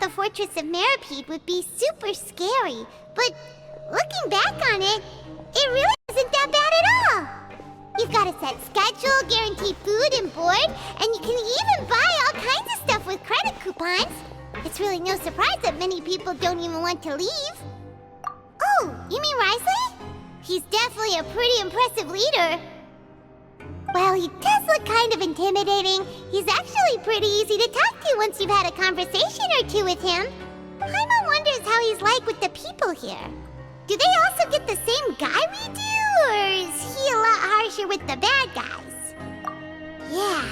the Fortress of Meropide would be super scary, but looking back on it, it really isn't that bad at all. You've got a set schedule, guaranteed food and board, and you can even buy all kinds of stuff with credit coupons. It's really no surprise that many people don't even want to leave. Oh, you mean Wriothesley? He's definitely a pretty impressive leader. Well, he does look kind of intimidating. He's actually pretty easy to talk to once you've had a conversation or two with him. Paimon wonders how he's like with the people here. Do they also get the same guy we do, or is he a lot harsher with the bad guys? Yeah,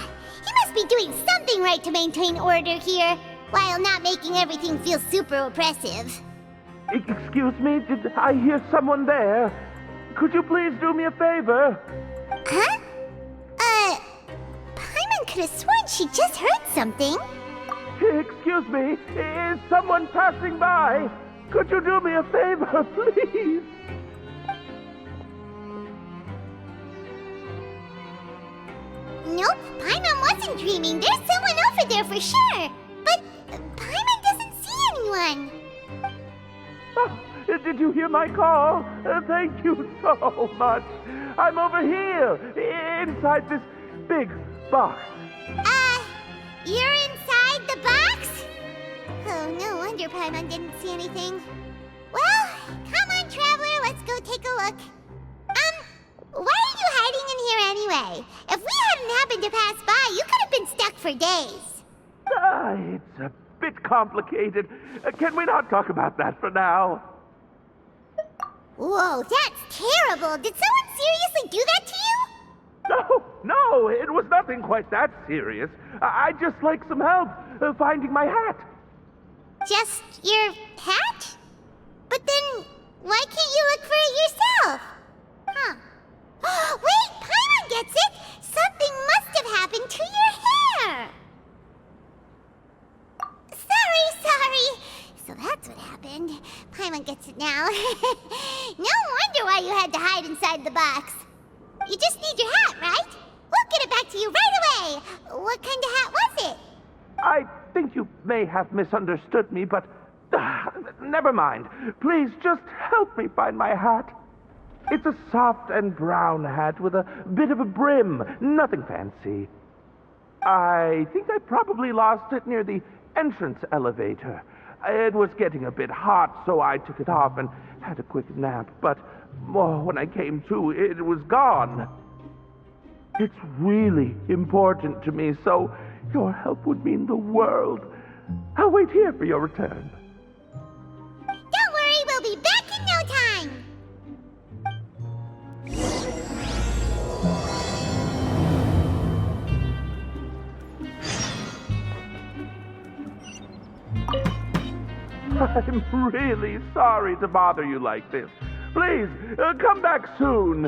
he must be doing something right to maintain order here, while not making everything feel super oppressive. Excuse me, did I hear someone there? Could you please do me a favor? Huh? Paimon could have sworn she just heard something. Excuse me, is someone passing by? Could you do me a favor, please? Nope, Paimon wasn't dreaming. There's someone over there for sure. But Paimon doesn't see anyone. Oh, did you hear my call? Thank you so much. I'm over here, inside this big box. You're inside the box? Oh, no wonder Paimon didn't see anything. Well, come on, Traveler, let's go take a look. Why are you hiding in here anyway? If we hadn't happened to pass by, you could have been stuck for days. It's a bit complicated. Can we not talk about that for now? Whoa, that's terrible. Did someone seriously do that to you? No, it was nothing quite that serious. I'd just like some help finding my hat. Just your hat? But then, why can't you look for it yourself? Huh. Wait, Paimon gets it! Something must have happened to your hair! Sorry. So that's what happened. Paimon gets it now. No wonder why you had to hide inside the box. You just need your hat, right? We'll get it back to you right away. What kind of hat was it? I think you may have misunderstood me, but never mind. Please just help me find my hat. It's a soft and brown hat with a bit of a brim. Nothing fancy. I think I probably lost it near the entrance elevator. It was getting a bit hot, so I took it off and had a quick nap. But when I came to, it was gone. It's really important to me, so your help would mean the world. I'll wait here for your return. Don't worry, we'll be back in no time. I'm really sorry to bother you like this. Please, come back soon.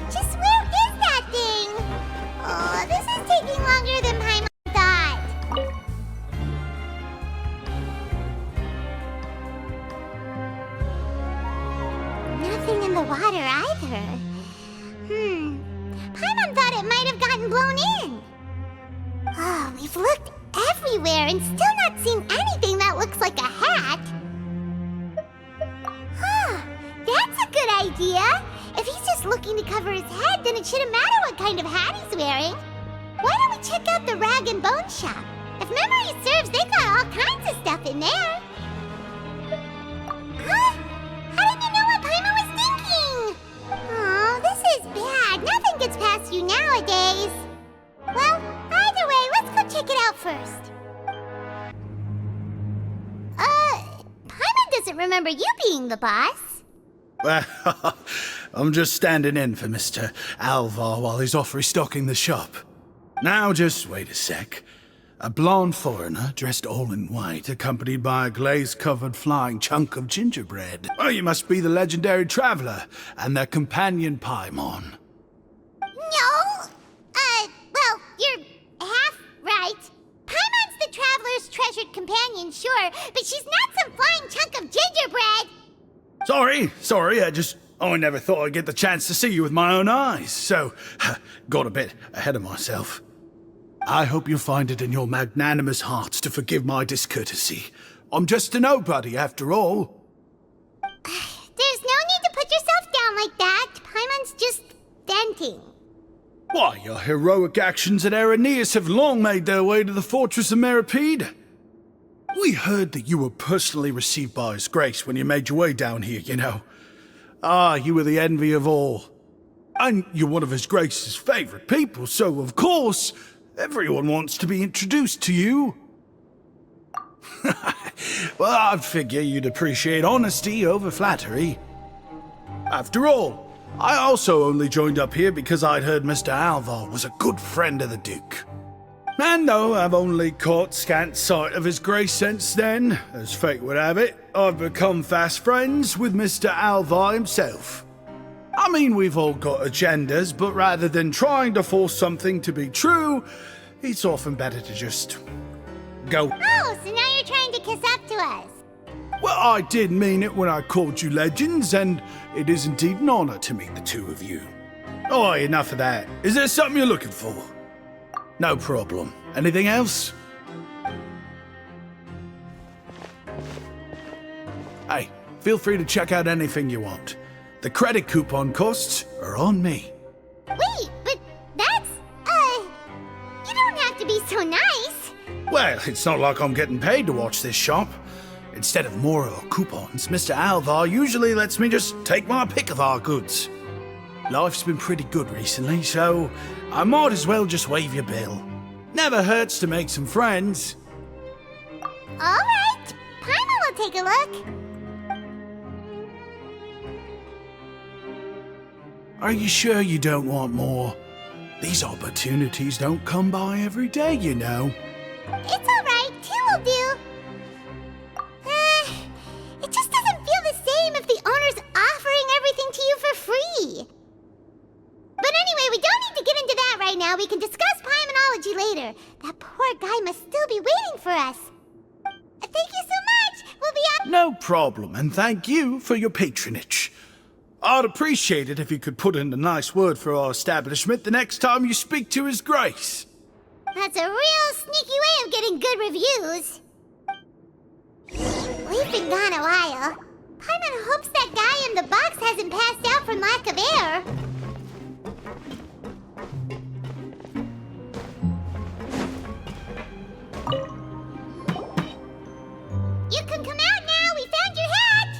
Just where is that thing? Oh, this is taking longer than Paimon thought. Nothing in the water either. Paimon thought it might have gotten blown in. Oh, we've looked everywhere and still not seen anything that looks like a hat. Huh, that's a good idea. If he's just looking to cover his head, then it shouldn't matter what kind of hat he's wearing. Why don't we check out the rag and bone shop? If memory serves, they got all kinds of stuff in there. Huh? How did you know what Paimon was thinking? Oh, this is bad. Nothing gets past you nowadays. Well, either way, let's go check it out first. Paimon doesn't remember you being the boss. Well, I'm just standing in for Mr. Alvar while he's off restocking the shop. Now, just wait a sec. A blonde foreigner, dressed all in white, accompanied by a glaze-covered flying chunk of gingerbread. Well, you must be the legendary traveler and their companion Paimon. No! Well, you're half right. Paimon's the traveler's treasured companion, sure, but she's not some flying chunk of gingerbread! Sorry, I never thought I'd get the chance to see you with my own eyes, so got a bit ahead of myself. I hope you find it in your magnanimous hearts to forgive my discourtesy. I'm just a nobody, after all. There's no need to put yourself down like that. Paimon's just venting. Why, your heroic actions at Aeneas have long made their way to the fortress of Meropide. We heard that you were personally received by His Grace when you made your way down here, you know. Ah, you were the envy of all. And you're one of His Grace's favorite people, so of course, everyone wants to be introduced to you. Well, I'd figure you'd appreciate honesty over flattery. After all, I also only joined up here because I'd heard Mr. Alvar was a good friend of the Duke. And though I've only caught scant sight of His Grace since then, as fate would have it, I've become fast friends with Mr. Alvar himself. I mean, we've all got agendas, but rather than trying to force something to be true, it's often better to just go. Oh, so now you're trying to kiss up to us. Well, I did mean it when I called you legends, and it is indeed an honor to meet the two of you. Oh, enough of that. Is there something you're looking for? No problem. Anything else? Hey, feel free to check out anything you want. The credit coupon costs are on me. Wait, but that's, you don't have to be so nice. Well, it's not like I'm getting paid to watch this shop. Instead of more or coupons, Mr. Alvar usually lets me just take my pick of our goods. Life's been pretty good recently, so I might as well just waive your bill. Never hurts to make some friends. All right, Paimon will take a look. Are you sure you don't want more? These opportunities don't come by every day, you know. It's all right, two will do. It just doesn't feel the same if the owner's offering everything to you for free. But anyway, we don't need to get into that right now. We can discuss Paimonology later. That poor guy must still be waiting for us. Thank you so much. We'll be out. No problem, and thank you for your patronage. I'd appreciate it if you could put in a nice word for our establishment the next time you speak to His Grace. That's a real sneaky way of getting good reviews. We've been gone a while. Paimon hopes that guy in the box hasn't passed out from lack of air. You can come out now. We found your hat.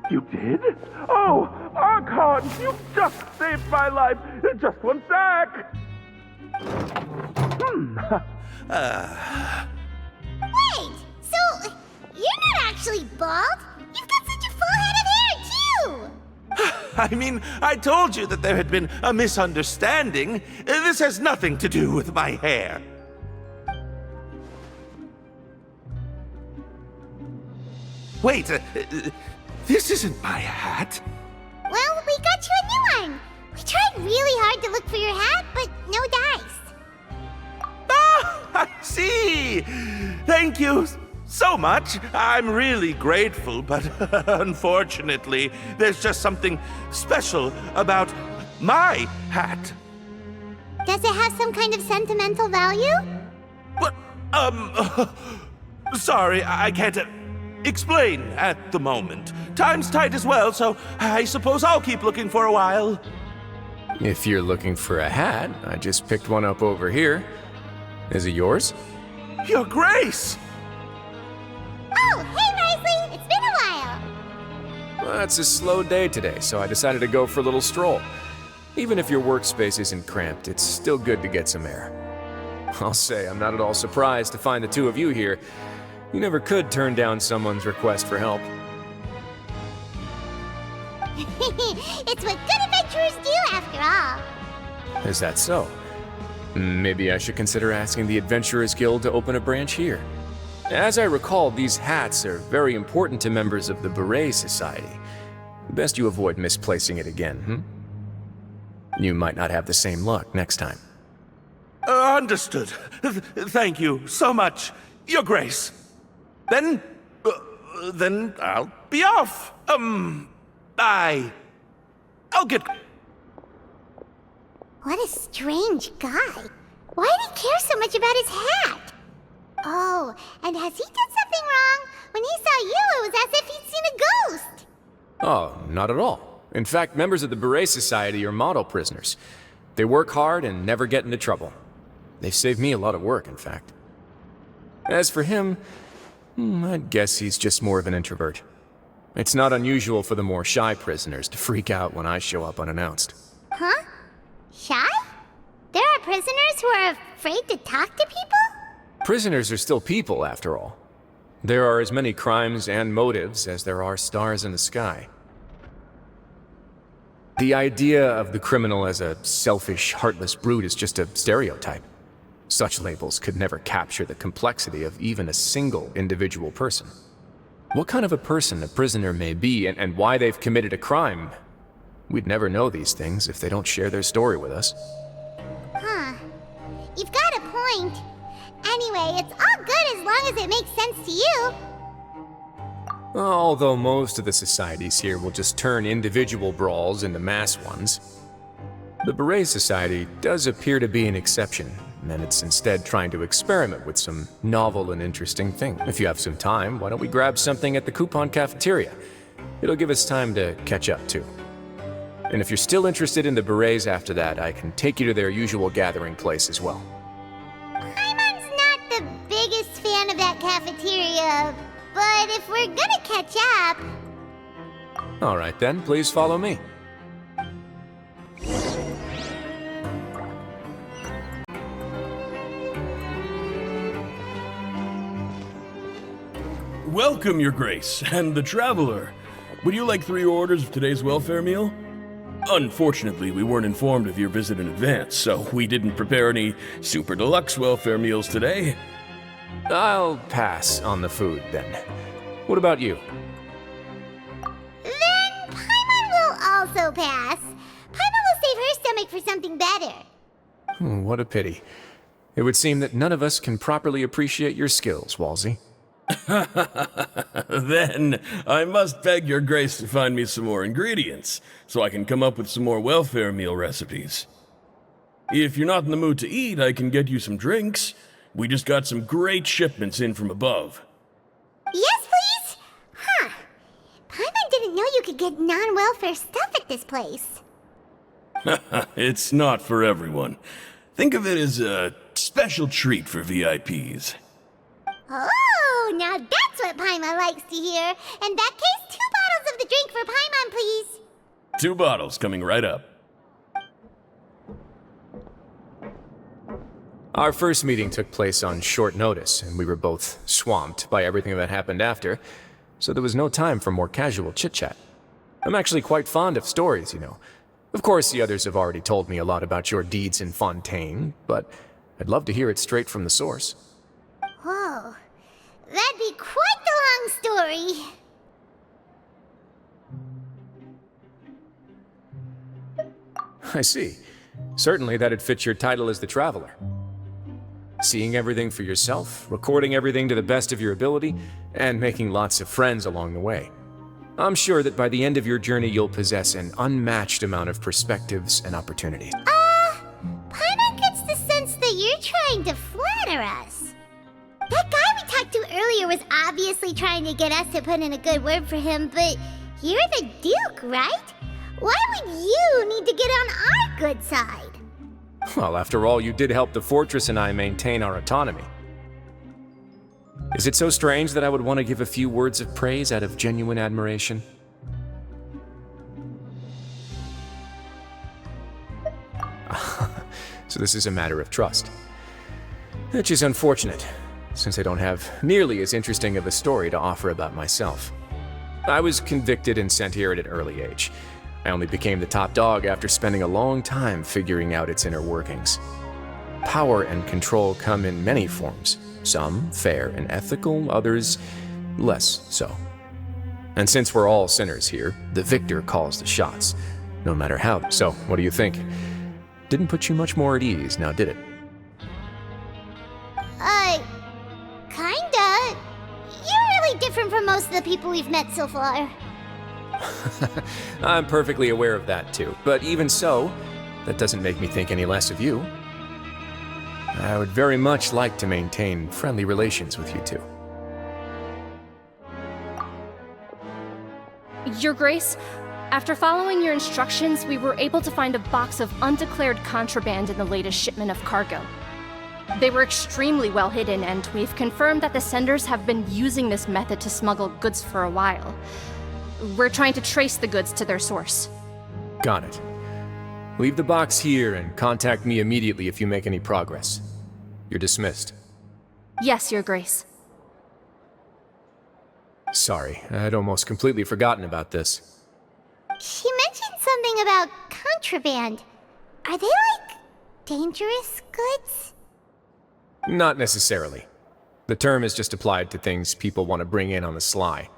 You did? Oh, Arconte, you just saved my life. Just one sec. Wait, so you're not actually bald? You've got such a full head of hair, too! I mean, I told you that there had been a misunderstanding. This has nothing to do with my hair. Wait, this isn't my hat. Well, we got you a new one. We tried really hard to look for your hat, but no dice. Ah, I see. Thank you so much. I'm really grateful, but unfortunately, there's just something special about my hat. Does it have some kind of sentimental value? What? Sorry, I can't explain at the moment. Time's tight as well, so I suppose I'll keep looking for a while. If you're looking for a hat, I just picked one up over here. Is it yours? Your Grace! Oh, hey, Risley! It's been a while. Well, it's a slow day today, so I decided to go for a little stroll. Even if your workspace isn't cramped, it's still good to get some air. I'll say, I'm not at all surprised to find the two of you here. You never could turn down someone's request for help. It's what good adventurers do, after all. Is that so? Maybe I should consider asking the Adventurers Guild to open a branch here. As I recall, these hats are very important to members of the Beret Society. Best you avoid misplacing it again, You might not have the same luck next time. Understood. Thank you so much, Your Grace. Then I'll be off. I'll get... What a strange guy. Why did he care so much about his hat? Oh, and has he done something wrong? When he saw you, it was as if he'd seen a ghost. Oh, not at all. In fact, members of the Beret Society are model prisoners. They work hard and never get into trouble. They've saved me a lot of work, in fact. As for him, I'd guess he's just more of an introvert. It's not unusual for the more shy prisoners to freak out when I show up unannounced. Huh? Shy? There are prisoners who are afraid to talk to people? Prisoners are still people, after all. There are as many crimes and motives as there are stars in the sky. The idea of the criminal as a selfish, heartless brute is just a stereotype. Such labels could never capture the complexity of even a single individual person. What kind of a person a prisoner may be and why they've committed a crime, we'd never know these things if they don't share their story with us. Huh. You've got a point. Anyway, it's all good as long as it makes sense to you. Although most of the societies here will just turn individual brawls into mass ones. The Beret Society does appear to be an exception, and it's instead trying to experiment with some novel and interesting things. If you have some time, why don't we grab something at the coupon cafeteria? It'll give us time to catch up, too. And if you're still interested in the Berets after that, I can take you to their usual gathering place as well. Paimon's not the biggest fan of that cafeteria, but if we're gonna catch up... All right then, please follow me. Welcome, Your Grace, and the Traveler. Would you like 3 orders of today's welfare meal? Unfortunately, we weren't informed of your visit in advance, so we didn't prepare any super deluxe welfare meals today. I'll pass on the food, then. What about you? Then Paimon will also pass. Paimon will save her stomach for something better. What a pity. It would seem that none of us can properly appreciate your skills, Walsey. Then I must beg Your Grace to find me some more ingredients, so I can come up with some more welfare meal recipes. If you're not in the mood to eat, I can get you some drinks. We just got some great shipments in from above. Yes, please? Huh. Paimon didn't know you could get non-welfare stuff at this place. It's not for everyone. Think of it as a special treat for VIPs. Oh, now that's what Paimon likes to hear. In that case, 2 bottles of the drink for Paimon, please. 2 bottles coming right up. Our first meeting took place on short notice, and we were both swamped by everything that happened after, so there was no time for more casual chit-chat. I'm actually quite fond of stories, you know. Of course, the others have already told me a lot about your deeds in Fontaine, but I'd love to hear it straight from the source. Whoa. That'd be quite the long story. I see. Certainly that'd fit your title as the Traveler. Seeing everything for yourself, recording everything to the best of your ability, and making lots of friends along the way. I'm sure that by the end of your journey you'll possess an unmatched amount of perspectives and opportunities. Paimon gets the sense that you're trying to flatter us. That guy we talked to earlier was obviously trying to get us to put in a good word for him, but you're the Duke, right? Why would you need to get on our good side? Well, after all, you did help the fortress and I maintain our autonomy. Is it so strange that I would want to give a few words of praise out of genuine admiration? So this is a matter of trust. Which is unfortunate, since I don't have nearly as interesting of a story to offer about myself. I was convicted and sent here at an early age. I only became the top dog after spending a long time figuring out its inner workings. Power and control come in many forms, some fair and ethical, others less so. And since we're all sinners here, the victor calls the shots, no matter how. So, what do you think? Didn't put you much more at ease, now did it? Kinda. You're really different from most of the people we've met so far. I'm perfectly aware of that too, but even so, that doesn't make me think any less of you. I would very much like to maintain friendly relations with you two. Your Grace, after following your instructions, we were able to find a box of undeclared contraband in the latest shipment of cargo. They were extremely well hidden, and we've confirmed that the senders have been using this method to smuggle goods for a while. We're trying to trace the goods to their source. Got it. Leave the box here and contact me immediately if you make any progress. You're dismissed. Yes, Your Grace. Sorry, I'd almost completely forgotten about this. She mentioned something about contraband. Are they like dangerous goods? Not necessarily. The term is just applied to things people want to bring in on the sly.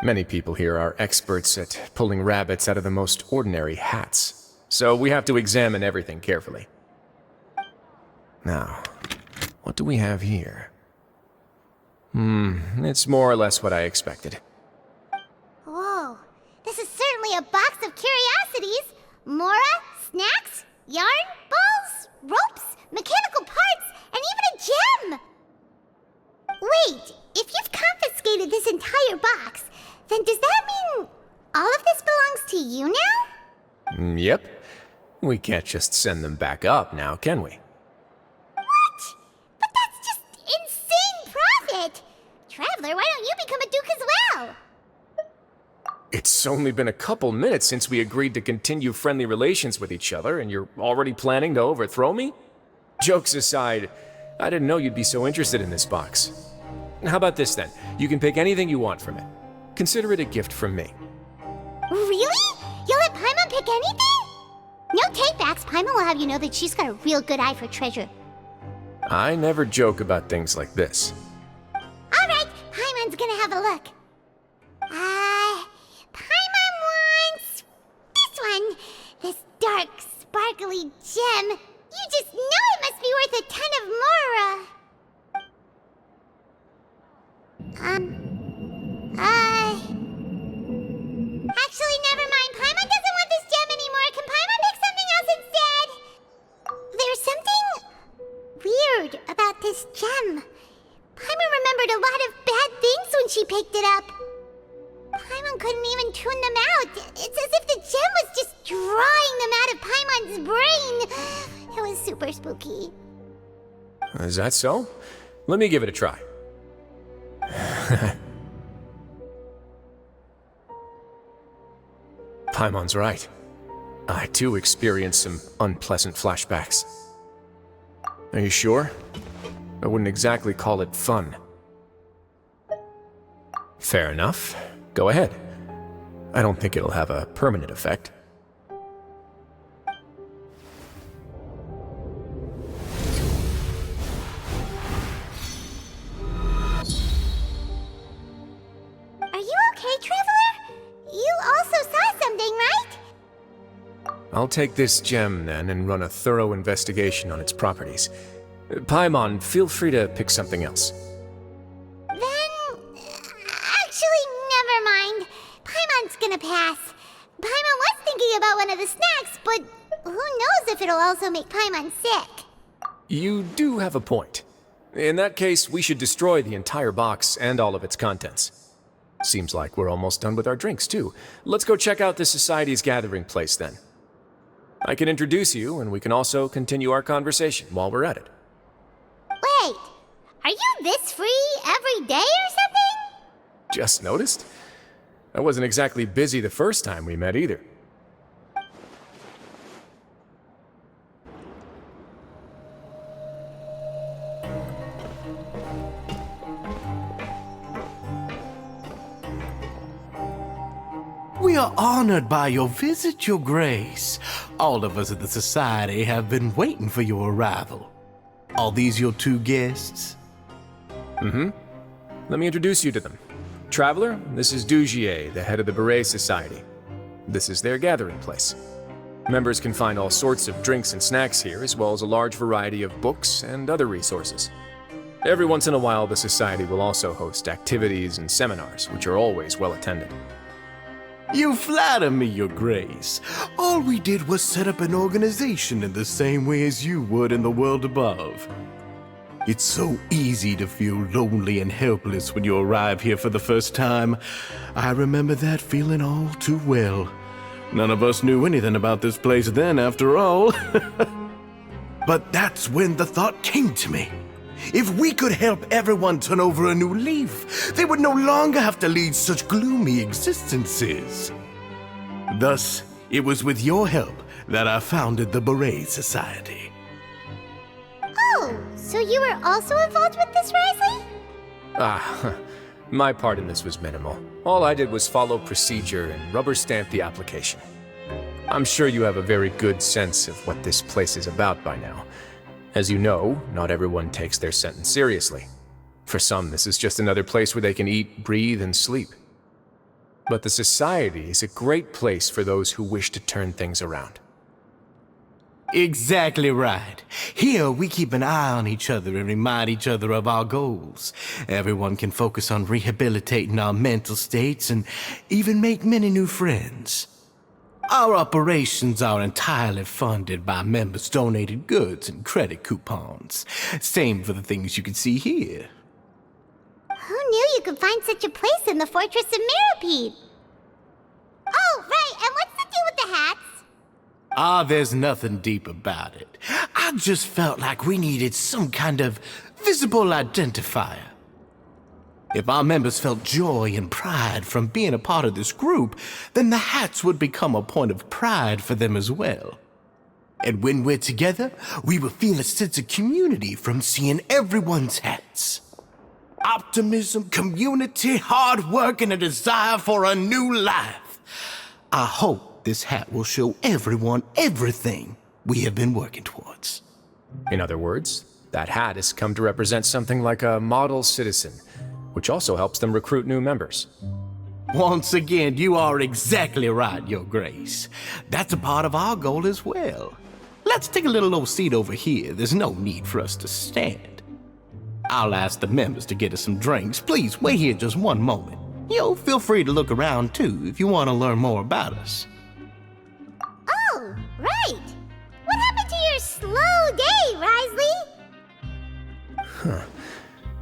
Many people here are experts at pulling rabbits out of the most ordinary hats, so we have to examine everything carefully. Now, what do we have here? It's more or less what I expected. Whoa, this is certainly a box of curiosities. Mora, snacks, yarn, balls, ropes, mechanical parts, and even a gem! Wait, if you've confiscated this entire box, then does that mean all of this belongs to you now? Yep. We can't just send them back up now, can we? What? But that's just insane profit! Traveler, why don't you become a duke as well? It's only been a couple minutes since we agreed to continue friendly relations with each other, and you're already planning to overthrow me? Jokes aside, I didn't know you'd be so interested in this box. How about this then? You can pick anything you want from it. Consider it a gift from me. Really? You'll let Paimon pick anything? No takebacks. Paimon will have you know that she's got a real good eye for treasure. I never joke about things like this. Alright, Paimon's gonna have a look. Paimon wants this one. This dark, sparkly gem. You just know it must be worth a ton of Mora. Actually, never mind. Paimon doesn't want this gem anymore. Can Paimon pick something else instead? There's something weird about this gem. Paimon remembered a lot of bad things when she picked it up. Paimon couldn't even tune them out. It's as if the gem was just drawing them out of Paimon's brain. It was super spooky. Is that so? Let me give it a try. Paimon's right. I too experienced some unpleasant flashbacks. Are you sure? I wouldn't exactly call it fun. Fair enough. Go ahead. I don't think it'll have a permanent effect. Are you okay, Traveler? You also saw something, right? I'll take this gem then and run a thorough investigation on its properties. Paimon, feel free to pick something else. Then... actually, never mind. Paimon's gonna pass. Paimon was thinking about one of the snacks, but who knows if it'll also make Paimon sick. You do have a point. In that case, we should destroy the entire box and all of its contents. Seems like we're almost done with our drinks, too. Let's go check out the Society's gathering place, then. I can introduce you, and we can also continue our conversation while we're at it. Wait, are you this free every day or something? Just noticed? I wasn't exactly busy the first time we met, either. We are honored by your visit, Your Grace. All of us at the Society have been waiting for your arrival. Are these your two guests? Mm-hmm. Let me introduce you to them. Traveler, this is Dugier, the head of the Beret Society. This is their gathering place. Members can find all sorts of drinks and snacks here, as well as a large variety of books and other resources. Every once in a while, the Society will also host activities and seminars, which are always well attended. You flatter me, Your Grace. All we did was set up an organization in the same way as you would in the world above. It's so easy to feel lonely and helpless when you arrive here for the first time. I remember that feeling all too well. None of us knew anything about this place then, after all. But that's when the thought came to me. If we could help everyone turn over a new leaf, they would no longer have to lead such gloomy existences. Thus, it was with your help that I founded the Beret Society. Oh, so you were also involved with this, Wriothesley? My part in this was minimal. All I did was follow procedure and rubber stamp the application. I'm sure you have a very good sense of what this place is about by now. As you know, not everyone takes their sentence seriously. For some, this is just another place where they can eat, breathe, and sleep. But the Society is a great place for those who wish to turn things around. Exactly right. Here, we keep an eye on each other and remind each other of our goals. Everyone can focus on rehabilitating our mental states and even make many new friends. Our operations are entirely funded by members' donated goods and credit coupons. Same for the things you can see here. Who knew you could find such a place in the Fortress of Meropide? Oh, right, and what's the deal with the hats? There's nothing deep about it. I just felt like we needed some kind of visible identifier. If our members felt joy and pride from being a part of this group, then the hats would become a point of pride for them as well. And when we're together, we will feel a sense of community from seeing everyone's hats. Optimism, community, hard work, and a desire for a new life. I hope this hat will show everyone everything we have been working towards. In other words, that hat has come to represent something like a model citizen, which also helps them recruit new members. Once again, you are exactly right, Your Grace. That's a part of our goal as well. Let's take a little old seat over here. There's no need for us to stand. I'll ask the members to get us some drinks. Please wait here just one moment. Feel free to look around too if you want to learn more about us. Oh, right. What happened to your slow day, Wriothesley?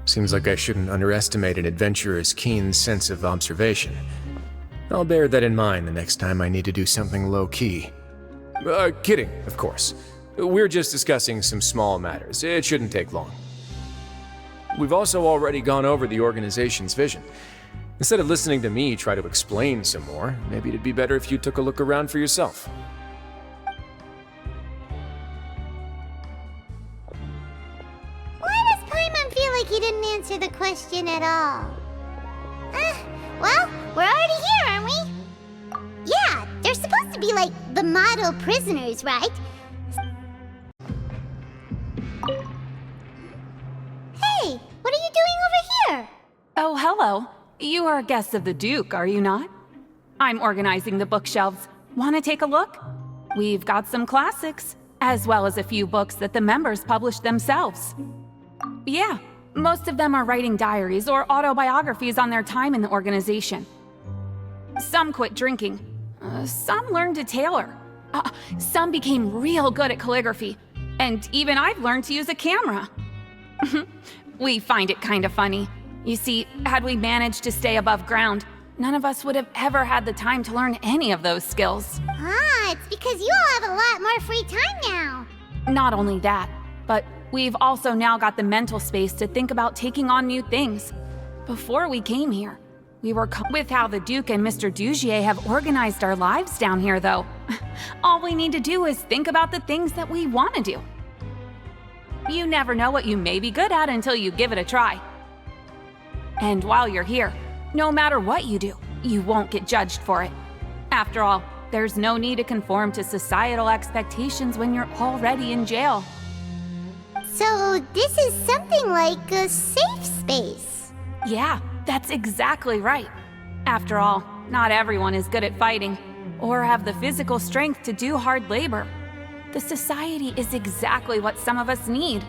Seems like I shouldn't underestimate an adventurer's keen sense of observation. I'll bear that in mind the next time I need to do something low-key. Kidding, of course. We're just discussing some small matters. It shouldn't take long. We've also already gone over the organization's vision. Instead of listening to me try to explain some more, maybe it'd be better if you took a look around for yourself. Why does Paimon feel like he didn't answer the question at all? Well, we're already here, aren't we? Yeah, they're supposed to be like the model prisoners, right? Hey, what are you doing over here? Oh, hello. You are guests of the Duke, are you not? I'm organizing the bookshelves. Want to take a look? We've got some classics, as well as a few books that the members published themselves. Yeah, most of them are writing diaries or autobiographies on their time in the organization. Some quit drinking. Some learned to tailor. Some became real good at calligraphy. And even I've learned to use a camera. We find it kind of funny. You see, had we managed to stay above ground, none of us would have ever had the time to learn any of those skills. It's because you all have a lot more free time now. Not only that, but we've also now got the mental space to think about taking on new things. Before we came here, we were with how the Duke and Mr. Dugier have organized our lives down here, though. All we need to do is think about the things that we want to do. You never know what you may be good at until you give it a try. And while you're here, no matter what you do, you won't get judged for it. After all, there's no need to conform to societal expectations when you're already in jail. So this is something like a safe space. Yeah, that's exactly right. After all, not everyone is good at fighting, or have the physical strength to do hard labor. The society is exactly what some of us need.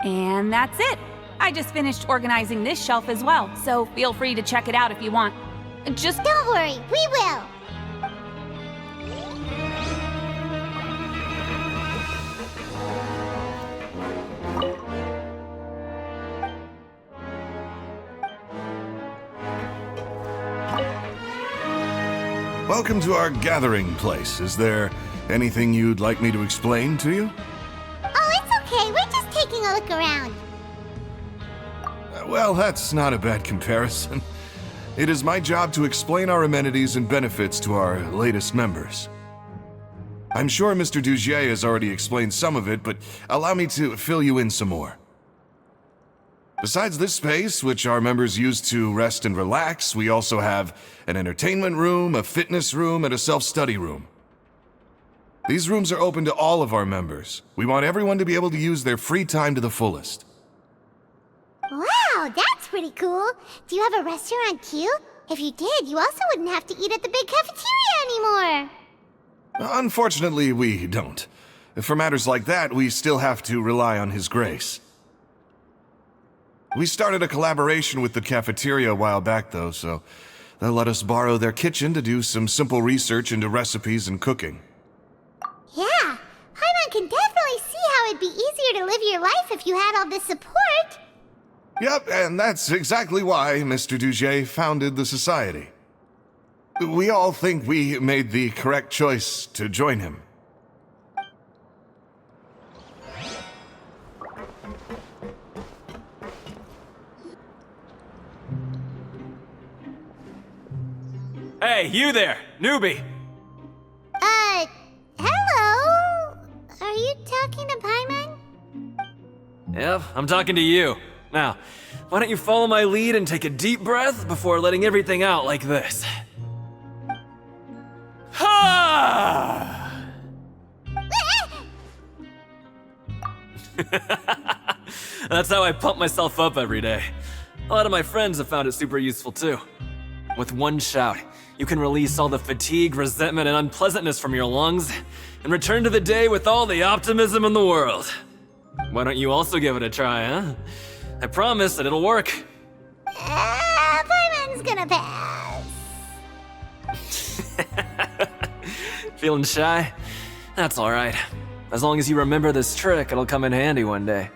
And that's it. I just finished organizing this shelf as well, so feel free to check it out if you want. Just Don't worry, we will. Welcome to our gathering place. Is there anything you'd like me to explain to you? Oh, it's okay. We're just taking a look around. Well, that's not a bad comparison. It is my job to explain our amenities and benefits to our latest members. I'm sure Mr. Dugier has already explained some of it, but allow me to fill you in some more. Besides this space, which our members use to rest and relax, we also have an entertainment room, a fitness room, and a self-study room. These rooms are open to all of our members. We want everyone to be able to use their free time to the fullest. Wow, that's pretty cool. Do you have a restaurant too? If you did, you also wouldn't have to eat at the big cafeteria anymore. Unfortunately, we don't. For matters like that, we still have to rely on His grace. We started a collaboration with the cafeteria a while back, though, so they'll let us borrow their kitchen to do some simple research into recipes and cooking. Yeah, Paimon can definitely see how it'd be easier to live your life if you had all this support. Yep, and that's exactly why Mr. Dugier founded the society. We all think we made the correct choice to join him. Hey, you there, newbie! Hello? Are you talking to Paimon? Yep, I'm talking to you. Now, why don't you follow my lead and take a deep breath before letting everything out like this? Ha! That's how I pump myself up every day. A lot of my friends have found it super useful too. With one shout, you can release all the fatigue, resentment, and unpleasantness from your lungs and return to the day with all the optimism in the world. Why don't you also give it a try, huh? I promise that it'll work. Paimon's gonna pass. Feeling shy? That's alright. As long as you remember this trick, it'll come in handy one day.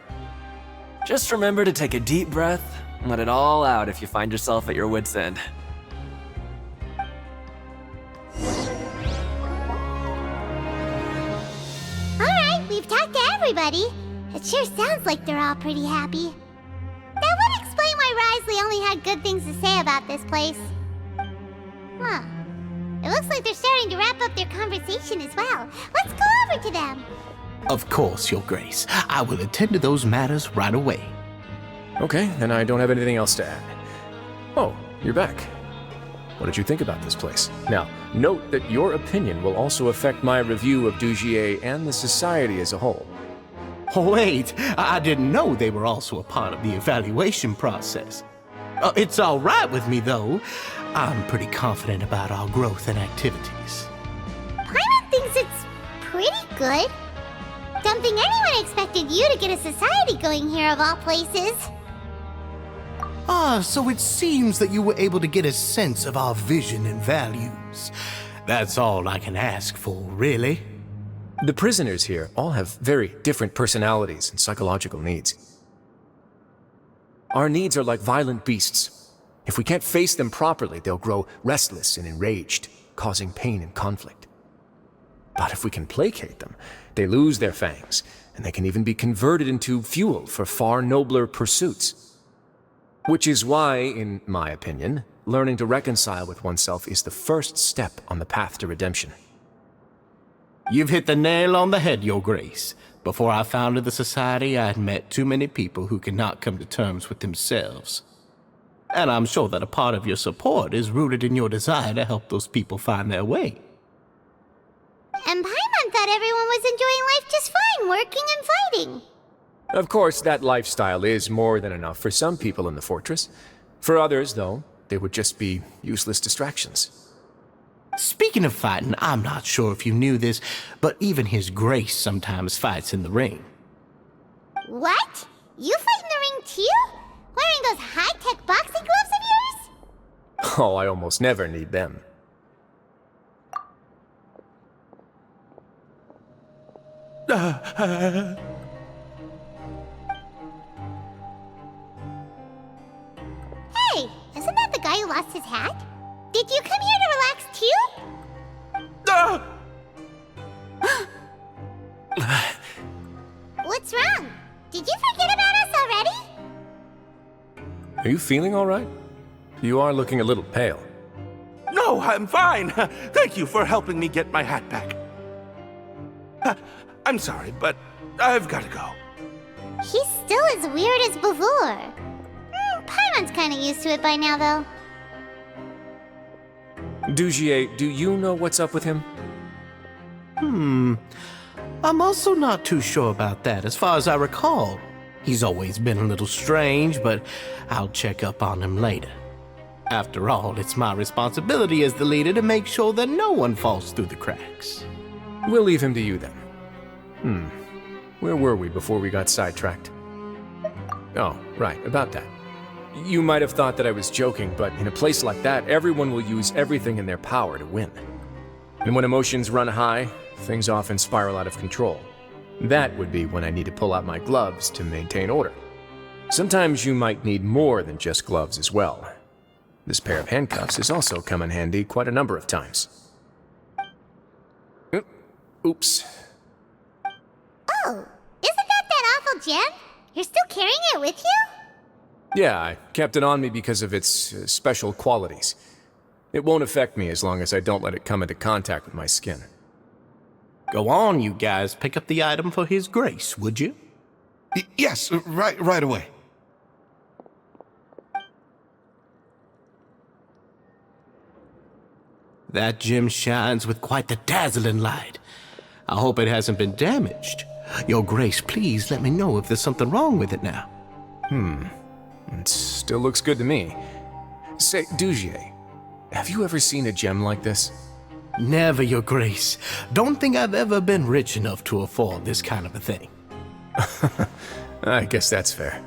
Just remember to take a deep breath and let it all out if you find yourself at your wit's end. Alright, we've talked to everybody. It sure sounds like they're all pretty happy. That would explain why Wriothesley only had good things to say about this place. Huh. It looks like they're starting to wrap up their conversation as well. Let's go over to them. Of course, Your Grace. I will attend to those matters right away. Okay, then I don't have anything else to add. Oh, you're back. What did you think about this place? Now, note that your opinion will also affect my review of Dugier and the society as a whole. Wait, I didn't know they were also a part of the evaluation process. It's all right with me, though. I'm pretty confident about our growth and activities. Paimon thinks it's pretty good. Don't think anyone expected you to get a society going here of all places. So it seems that you were able to get a sense of our vision and values. That's all I can ask for, really. The prisoners here all have very different personalities and psychological needs. Our needs are like violent beasts. If we can't face them properly, they'll grow restless and enraged, causing pain and conflict. But if we can placate them, they lose their fangs, and they can even be converted into fuel for far nobler pursuits. Which is why, in my opinion, learning to reconcile with oneself is the first step on the path to redemption. You've hit the nail on the head, Your Grace. Before I founded the Society, I had met too many people who could not come to terms with themselves. And I'm sure that a part of your support is rooted in your desire to help those people find their way. And Paimon thought everyone was enjoying life just fine, working and fighting. Of course, that lifestyle is more than enough for some people in the fortress. For others, though, they would just be useless distractions. Speaking of fighting, I'm not sure if you knew this, but even His Grace sometimes fights in the ring. What? You fight in the ring too? Wearing those high-tech boxing gloves of yours? Oh, I almost never need them. Hey, isn't that the guy who lost his hat? Did you come here to relax too? What's wrong? Did you forget about us already? Are you feeling all right? You are looking a little pale. No, I'm fine. Thank you for helping me get my hat back. I'm sorry, but I've got to go. He's still as weird as before. Paimon's kinda used to it by now, though. Dugier, do you know what's up with him? I'm also not too sure about that. As far as I recall, he's always been a little strange, but I'll check up on him later. After all, it's my responsibility as the leader to make sure that no one falls through the cracks. We'll leave him to you then. Where were we before we got sidetracked? Oh, right, about that. You might have thought that I was joking, but in a place like that, everyone will use everything in their power to win. And when emotions run high, things often spiral out of control. That would be when I need to pull out my gloves to maintain order. Sometimes you might need more than just gloves as well. This pair of handcuffs has also come in handy quite a number of times. Oops. Oh, isn't that awful gem? You're still carrying it with you? Yeah, I kept it on me because of its special qualities. It won't affect me as long as I don't let it come into contact with my skin. Go on, you guys. Pick up the item for His Grace, would you? Yes, right away. That gem shines with quite the dazzling light. I hope it hasn't been damaged. Your Grace, please let me know if there's something wrong with it now. It still looks good to me. Say, Dugier, have you ever seen a gem like this? Never, Your Grace. Don't think I've ever been rich enough to afford this kind of a thing. I guess that's fair.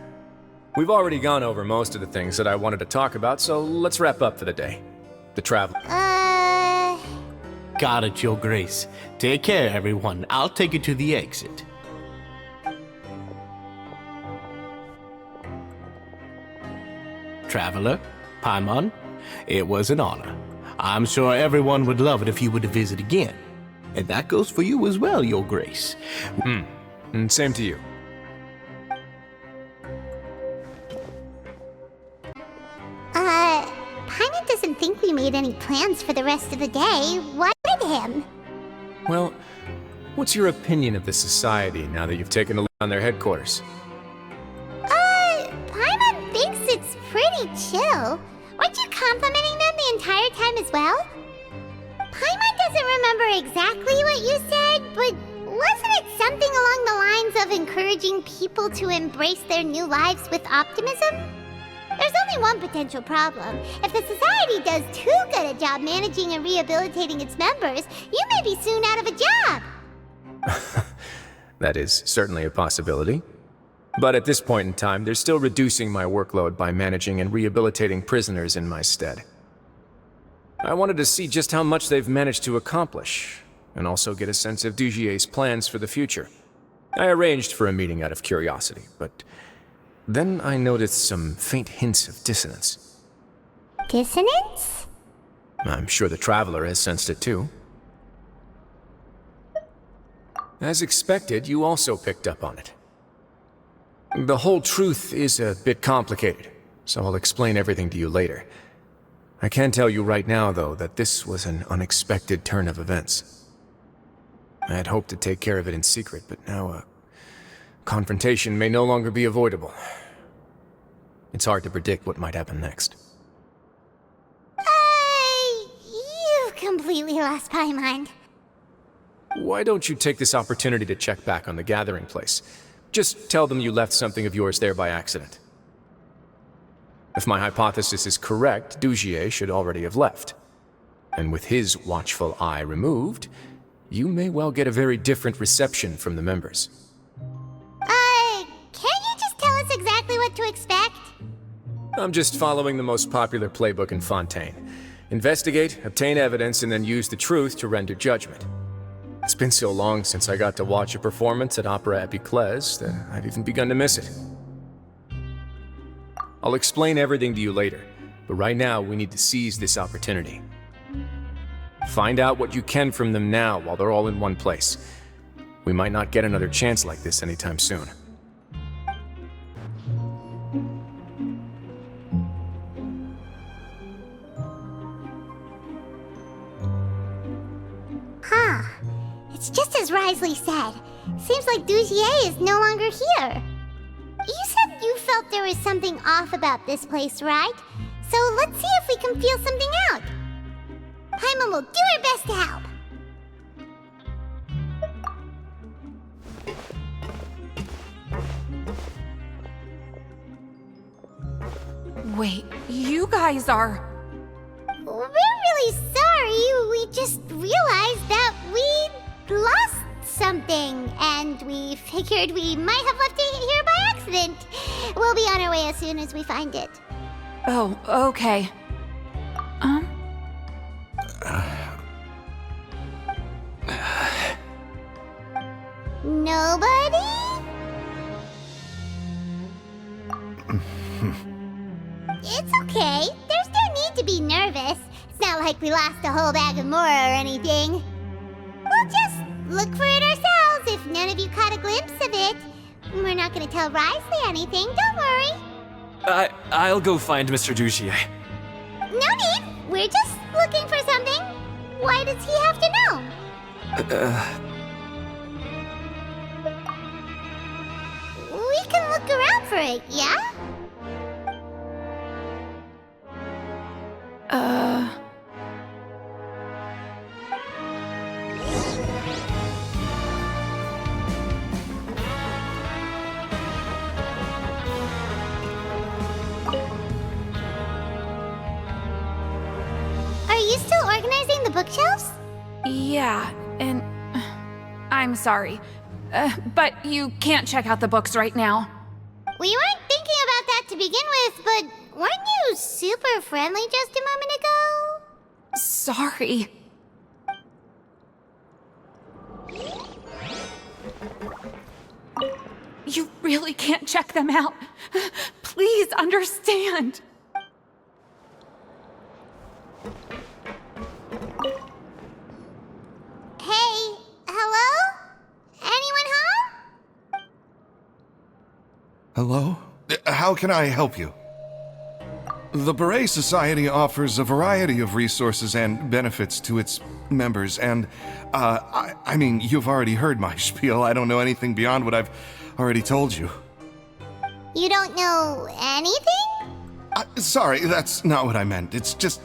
We've already gone over most of the things that I wanted to talk about, so let's wrap up for the day. The travel. Got it, Your Grace. Take care, everyone. I'll take you to the exit. Traveler, Paimon, it was an honor. I'm sure everyone would love it if you were to visit again. And that goes for you as well, Your Grace. And same to you. Paimon doesn't think we made any plans for the rest of the day. Why would him? Well, what's your opinion of the society now that you've taken a look on their headquarters? Paimon thinks it's pretty chill. Weren't you complimenting them the entire time as well? Paimon doesn't remember exactly what you said, but wasn't it something along the lines of encouraging people to embrace their new lives with optimism? There's only one potential problem. If the society does too good a job managing and rehabilitating its members, you may be soon out of a job. That is certainly a possibility. But at this point in time, they're still reducing my workload by managing and rehabilitating prisoners in my stead. I wanted to see just how much they've managed to accomplish, and also get a sense of Dugier's plans for the future. I arranged for a meeting out of curiosity, but then I noticed some faint hints of dissonance. Dissonance? I'm sure the Traveler has sensed it too. As expected, you also picked up on it. The whole truth is a bit complicated, so I'll explain everything to you later. I can tell you right now, though, that this was an unexpected turn of events. I had hoped to take care of it in secret, but now a confrontation may no longer be avoidable. It's hard to predict what might happen next. You've completely lost my mind. Why don't you take this opportunity to check back on the gathering place? Just tell them you left something of yours there by accident. If my hypothesis is correct, Dugier should already have left. And with his watchful eye removed, you may well get a very different reception from the members. Can't you just tell us exactly what to expect? I'm just following the most popular playbook in Fontaine. Investigate, obtain evidence, and then use the truth to render judgment. It's been so long since I got to watch a performance at Opera Epiclese that I've even begun to miss it. I'll explain everything to you later, but right now we need to seize this opportunity. Find out what you can from them now while they're all in one place. We might not get another chance like this anytime soon. Huh. It's just as Wriothesley said. Seems like Dugier is no longer here. You said you felt there was something off about this place, right? So let's see if we can feel something out. Paimon will do her best to help. Wait, you guys are... We're really sorry. We just realized that we lost something, and we figured we might have left it here by accident. We'll be on our way as soon as we find it. Oh, okay. Nobody? It's okay. There's no need to be nervous. It's not like we lost a whole bag of more or anything. We'll just look for it ourselves if none of you caught a glimpse of it. We're not gonna tell Wriothesley anything, don't worry. I'll go find Mr. Dugier. No need. We're just looking for something. Why does he have to know? We can look around for it, yeah? Are you still organizing the bookshelves? Yeah, and... I'm sorry. But you can't check out the books right now. We weren't thinking about that to begin with, but weren't you super friendly just a moment ago? Sorry. You really can't check them out. Please understand. Hey, hello? Anyone home? Hello? How can I help you? The Beret Society offers a variety of resources and benefits to its members, and, I mean, you've already heard my spiel. I don't know anything beyond what I've already told you. You don't know anything? Sorry, that's not what I meant. It's just...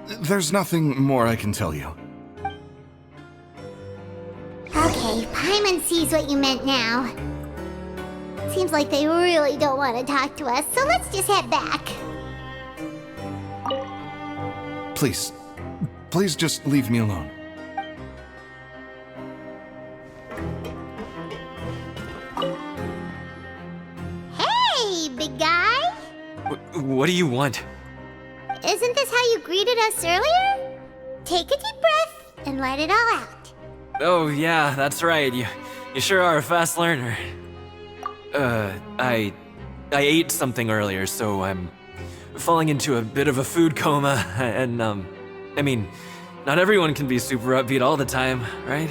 there's nothing more I can tell you. Okay, Paimon sees what you meant now. Seems like they really don't want to talk to us, so let's just head back. Please just leave me alone. Hey, big guy! What do you want? Isn't this how you greeted us earlier? Take a deep breath and let it all out. Oh, yeah, that's right. You sure are a fast learner. I ate something earlier, so I'm falling into a bit of a food coma, and, I mean, not everyone can be super upbeat all the time, right?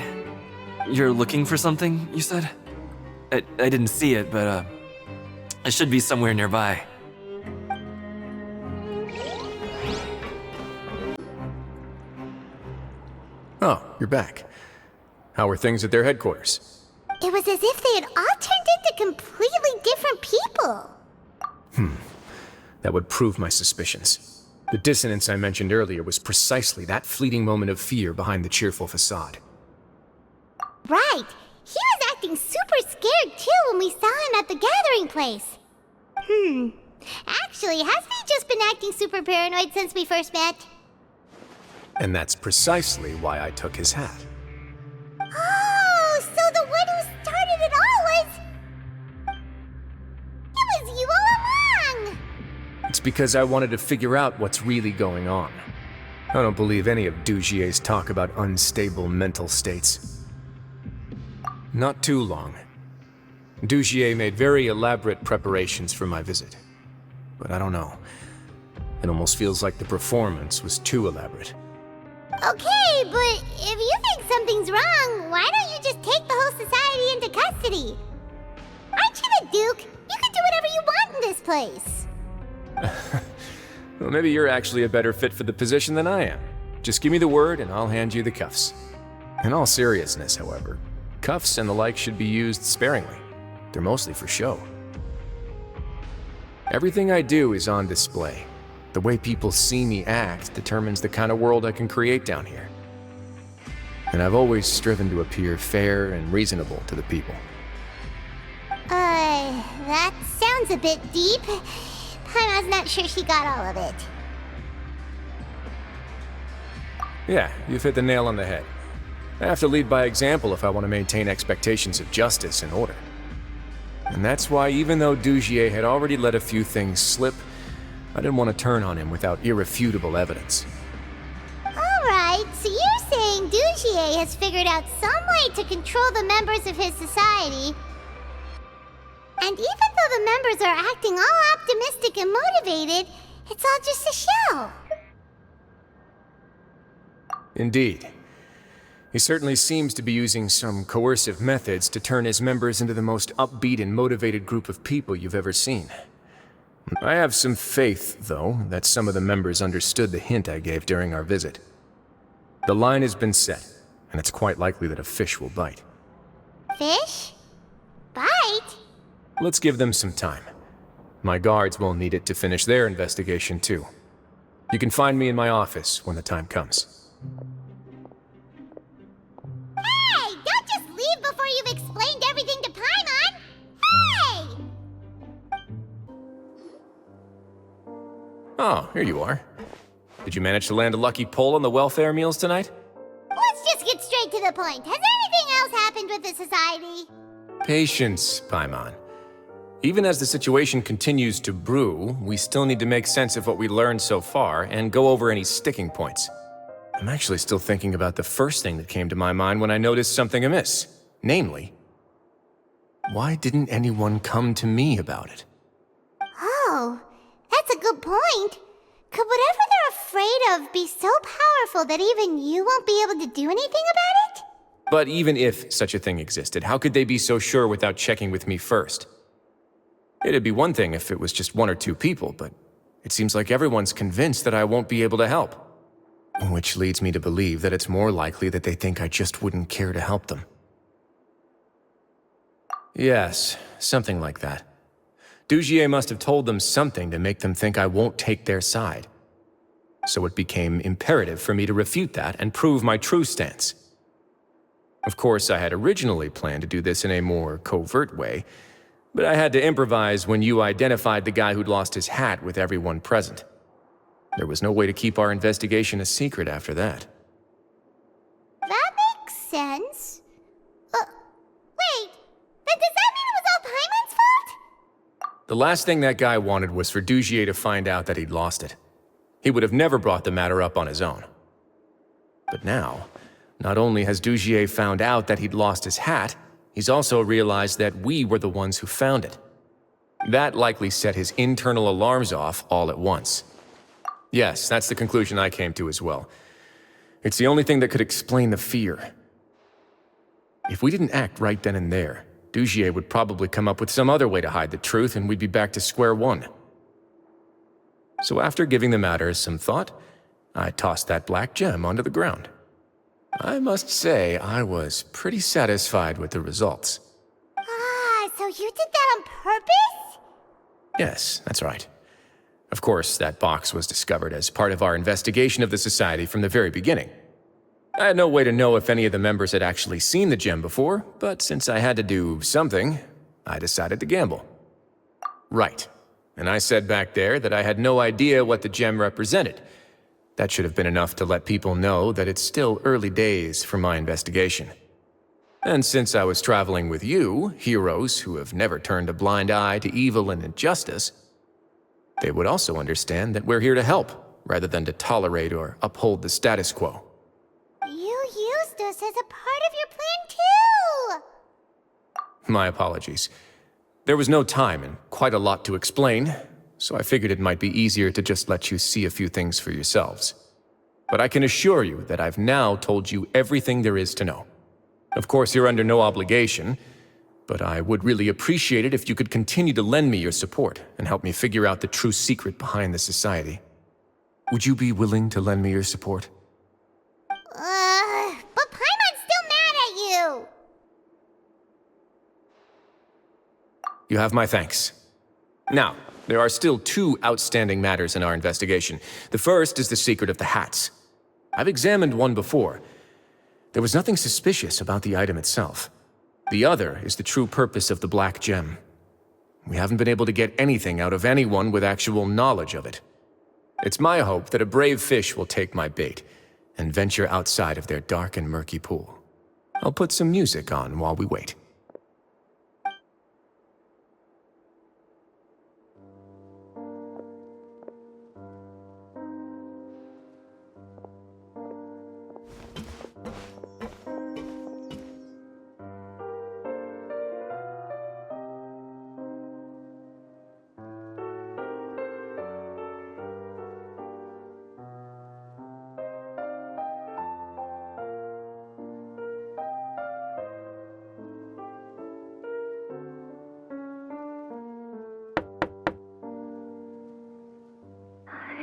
You're looking for something, you said? I didn't see it, but, it should be somewhere nearby. Oh, you're back. How are things at their headquarters? It was as if they had all turned into completely different people. That would prove my suspicions. The dissonance I mentioned earlier was precisely that fleeting moment of fear behind the cheerful facade. Right. He was acting super scared too when we saw him at the gathering place. Actually, hasn't he just been acting super paranoid since we first met? And that's precisely why I took his hat. Oh, so the one who started it all was... It was you all along! It's It's because I wanted to figure out what's really going on. I don't believe any of Dugier's talk about unstable mental states. Not too long. Dugier made very elaborate preparations for my visit. But I don't know. It almost feels like the performance was too elaborate. Okay, but if you think something's wrong, why don't you just take the whole society into custody? Aren't you the Duke? You can do whatever you want in this place. Well, maybe you're actually a better fit for the position than I am. Just give me the word and I'll hand you the cuffs. In all seriousness, however, cuffs and the like should be used sparingly. They're mostly for show. Everything I do is on display. The way people see me act determines the kind of world I can create down here. And I've always striven to appear fair and reasonable to the people. That sounds a bit deep. Paimon's not sure she got all of it. Yeah, you've hit the nail on the head. I have to lead by example if I want to maintain expectations of justice and order. And that's why, even though Dugier had already let a few things slip, I didn't want to turn on him without irrefutable evidence. Alright, so you're saying Dugier has figured out some way to control the members of his society. And even though the members are acting all optimistic and motivated, it's all just a show. Indeed. He certainly seems to be using some coercive methods to turn his members into the most upbeat and motivated group of people you've ever seen. I have some faith, though, that some of the members understood the hint I gave during our visit. The line has been set, and it's quite likely that a fish will bite. Fish? Bite? Let's give them some time. My guards will need it to finish their investigation, too. You can find me in my office when the time comes. Hey! Don't just leave before you've explained everything to Paimon! Hey! Oh, here you are. Did you manage to land a lucky pull on the welfare meals tonight? Let's just get straight to the point. Has anything else happened with the society? Patience, Paimon. Even as the situation continues to brew, we still need to make sense of what we learned so far and go over any sticking points. I'm actually still thinking about the first thing that came to my mind when I noticed something amiss. Namely, why didn't anyone come to me about it? Oh, that's a good point. Could whatever they're afraid of be so powerful that even you won't be able to do anything about it? But even if such a thing existed, how could they be so sure without checking with me first? It'd be one thing if it was just one or two people, but it seems like everyone's convinced that I won't be able to help. Which leads me to believe that it's more likely that they think I just wouldn't care to help them. Yes, something like that. Dugier must have told them something to make them think I won't take their side. So it became imperative for me to refute that and prove my true stance. Of course, I had originally planned to do this in a more covert way, but I had to improvise when you identified the guy who'd lost his hat with everyone present. There was no way to keep our investigation a secret after that. That makes sense. Wait, then does that mean it was all Paimon's fault? The last thing that guy wanted was for Dugier to find out that he'd lost it. He would have never brought the matter up on his own. But now, not only has Dugier found out that he'd lost his hat, he's also realized that we were the ones who found it. That likely set his internal alarms off all at once. Yes, that's the conclusion I came to as well. It's the only thing that could explain the fear. If we didn't act right then and there, Dugier would probably come up with some other way to hide the truth and we'd be back to square one. So after giving the matter some thought, I tossed that black gem onto the ground. I must say, I was pretty satisfied with the results. So you did that on purpose? Yes, that's right. Of course, that box was discovered as part of our investigation of the society from the very beginning. I had no way to know if any of the members had actually seen the gem before, but since I had to do something, I decided to gamble. Right. And I said back there that I had no idea what the gem represented. That should have been enough to let people know that it's still early days for my investigation. And since I was traveling with you, heroes who have never turned a blind eye to evil and injustice, They would also understand that we're here to help, rather than to tolerate or uphold the status quo. You used us as a part of your plan too! My apologies. There was no time and quite a lot to explain, so I figured it might be easier to just let you see a few things for yourselves. But I can assure you that I've now told you everything there is to know. Of course, you're under no obligation, but I would really appreciate it if you could continue to lend me your support and help me figure out the true secret behind the society. Would you be willing to lend me your support? But Paimon's still mad at you! You have my thanks. Now, there are still 2 outstanding matters in our investigation. The first is the secret of the hats. I've examined one before. There was nothing suspicious about the item itself. The other is the true purpose of the black gem. We haven't been able to get anything out of anyone with actual knowledge of it. It's my hope that a brave fish will take my bait and venture outside of their dark and murky pool. I'll put some music on while we wait.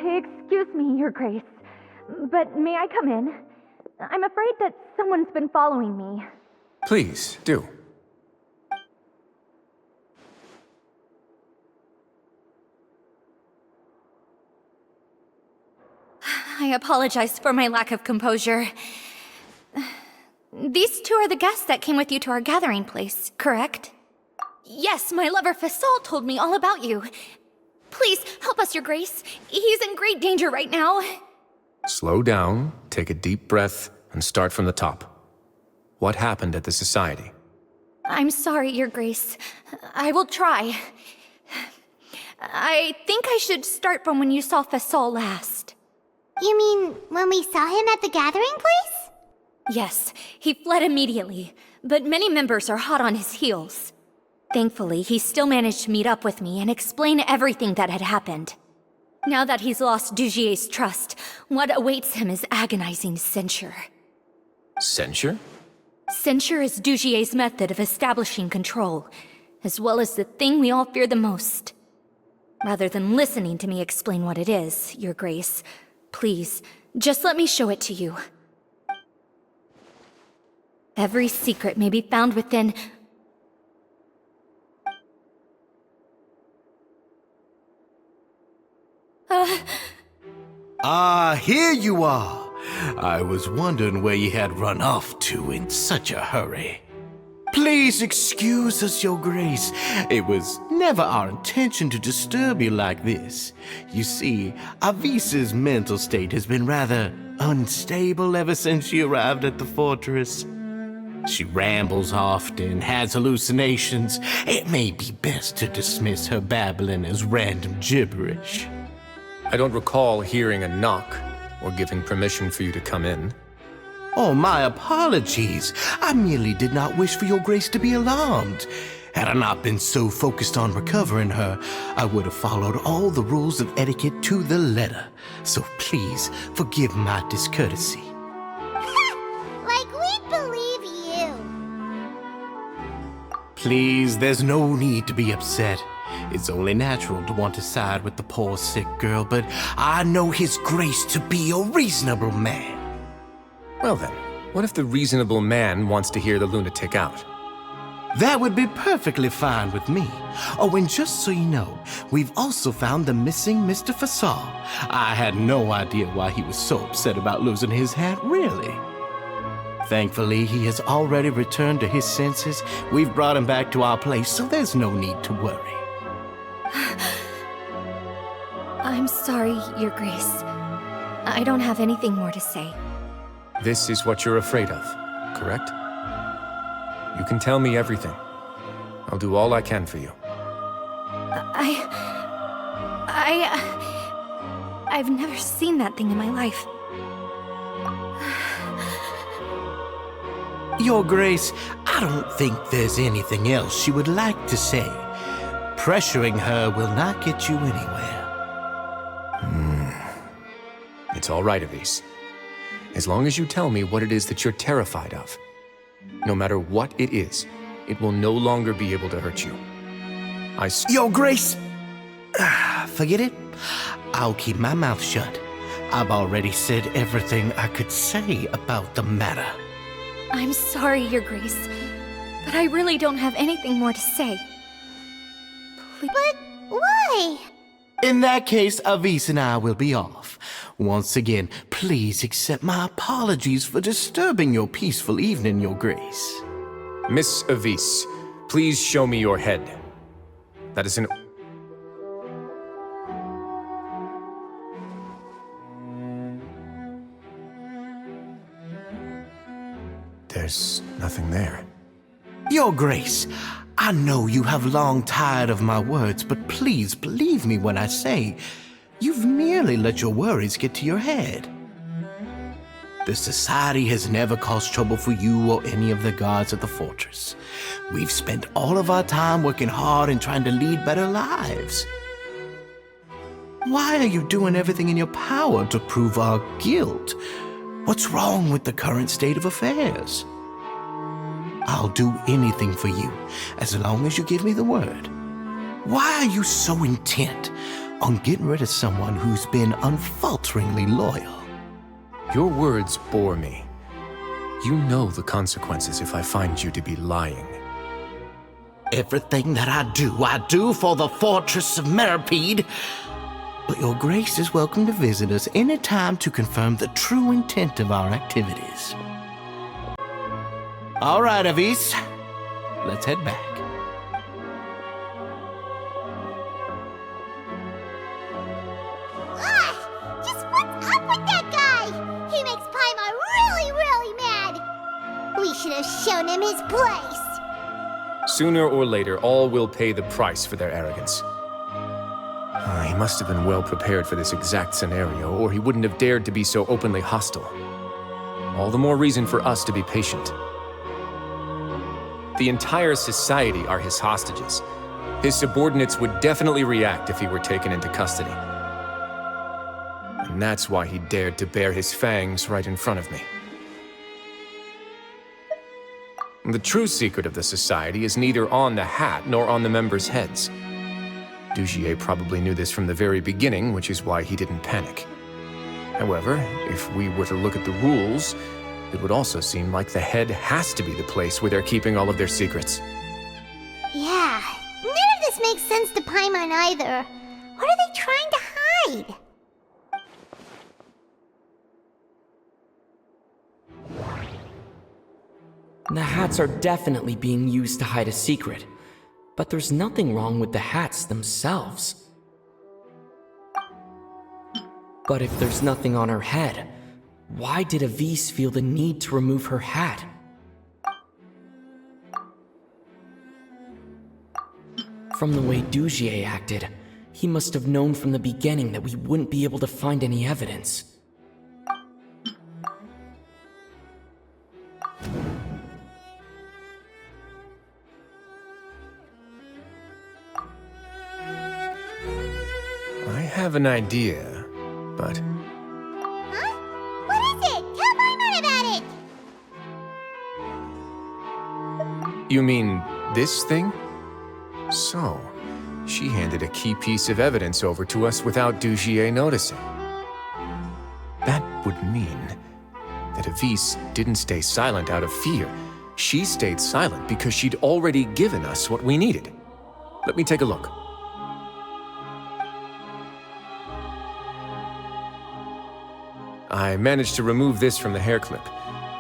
Excuse me, Your Grace, but may I come in? I'm afraid that someone's been following me. Please, do. I apologize for my lack of composure. These 2 are the guests that came with you to our gathering place, correct? Yes, my lover Fasol told me all about you. Please, help us, Your Grace. He's in great danger right now. Slow down, take a deep breath, and start from the top. What happened at the society? I'm sorry, Your Grace. I will try. I think I should start from when you saw Fasol last. You mean when we saw him at the gathering place? Yes, he fled immediately, but many members are hot on his heels. Thankfully, he still managed to meet up with me and explain everything that had happened. Now that he's lost Dugier's trust, what awaits him is agonizing censure. Censure? Censure is Dugier's method of establishing control, as well as the thing we all fear the most. Rather than listening to me explain what it is, Your Grace, please, just let me show it to you. Every secret may be found within... Here you are. I was wondering where you had run off to in such a hurry. Please excuse us, Your Grace. It was never our intention to disturb you like this. You see, Avisa's mental state has been rather unstable ever since she arrived at the fortress. She rambles often, has hallucinations. It may be best to dismiss her babbling as random gibberish. I don't recall hearing a knock or giving permission for you to come in. Oh, my apologies. I merely did not wish for Your Grace to be alarmed. Had I not been so focused on recovering her, I would have followed all the rules of etiquette to the letter. So please forgive my discourtesy. Like we believe you. Please, there's no need to be upset. It's only natural to want to side with the poor sick girl, but I know His Grace to be a reasonable man. Well then, what if the reasonable man wants to hear the lunatic out? That would be perfectly fine with me. Oh, and just so you know, we've also found the missing Mr. Fasol. I had no idea why he was so upset about losing his hat, really. Thankfully, he has already returned to his senses. We've brought him back to our place, so there's no need to worry. I'm sorry, Your Grace. I don't have anything more to say. This is what you're afraid of, correct? You can tell me everything. I'll do all I can for you. I've never seen that thing in my life. Your Grace, I don't think there's anything else she would like to say. Pressuring her will not get you anywhere. It's all right, Avise. As long as you tell me what it is that you're terrified of. No matter what it is, it will no longer be able to hurt you. Your Grace! Forget it. I'll keep my mouth shut. I've already said everything I could say about the matter. I'm sorry, Your Grace, but I really don't have anything more to say. Please. But why? In that case, Avise and I will be off. Once again, please accept my apologies for disturbing your peaceful evening, Your Grace. Miss Avise, please show me your head. That is an... There's nothing there. Your Grace, I know you have long tired of my words, but please believe me when I say you've merely let your worries get to your head. The Society has never caused trouble for you or any of the guards at the fortress. We've spent all of our time working hard and trying to lead better lives. Why are you doing everything in your power to prove our guilt? What's wrong with the current state of affairs? I'll do anything for you, as long as you give me the word. Why are you so intent on getting rid of someone who's been unfalteringly loyal? Your words bore me. You know the consequences if I find you to be lying. Everything that I do for the Fortress of Meropide. But Your Grace is welcome to visit us any time to confirm the true intent of our activities. All right, Avise. Let's head back. Just what's up with that guy? He makes Paimon really, really mad. We should have shown him his place. Sooner or later, all will pay the price for their arrogance. He must have been well prepared for this exact scenario, or he wouldn't have dared to be so openly hostile. All the more reason for us to be patient. The entire society are his hostages. His subordinates would definitely react if he were taken into custody. And that's why he dared to bare his fangs right in front of me. The true secret of the society is neither on the hat nor on the members' heads. Dugier probably knew this from the very beginning, which is why he didn't panic. However, if we were to look at the rules, it would also seem like the head has to be the place where they're keeping all of their secrets. Yeah, none of this makes sense to Paimon either. What are they trying to hide? The hats are definitely being used to hide a secret, but there's nothing wrong with the hats themselves. But if there's nothing on her head, why did Avise feel the need to remove her hat? From the way Dugier acted, he must have known from the beginning that we wouldn't be able to find any evidence. I have an idea, but... Huh? What is it? Tell Paimon about it! You mean this thing? So, she handed a key piece of evidence over to us without Dugier noticing. That would mean that Avise didn't stay silent out of fear. She stayed silent because she'd already given us what we needed. Let me take a look. I managed to remove this from the hair clip.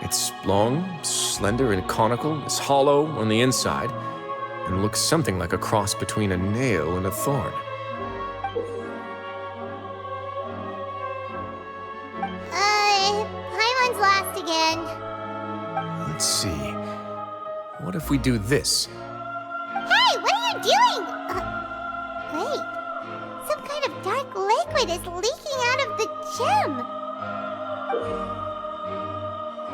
It's long, slender, and conical, it's hollow on the inside, and looks something like a cross between a nail and a thorn. Paimon's lost again. Let's see. What if we do this? Hey, what are you doing? Wait, some kind of liquid is leaking out of the gem.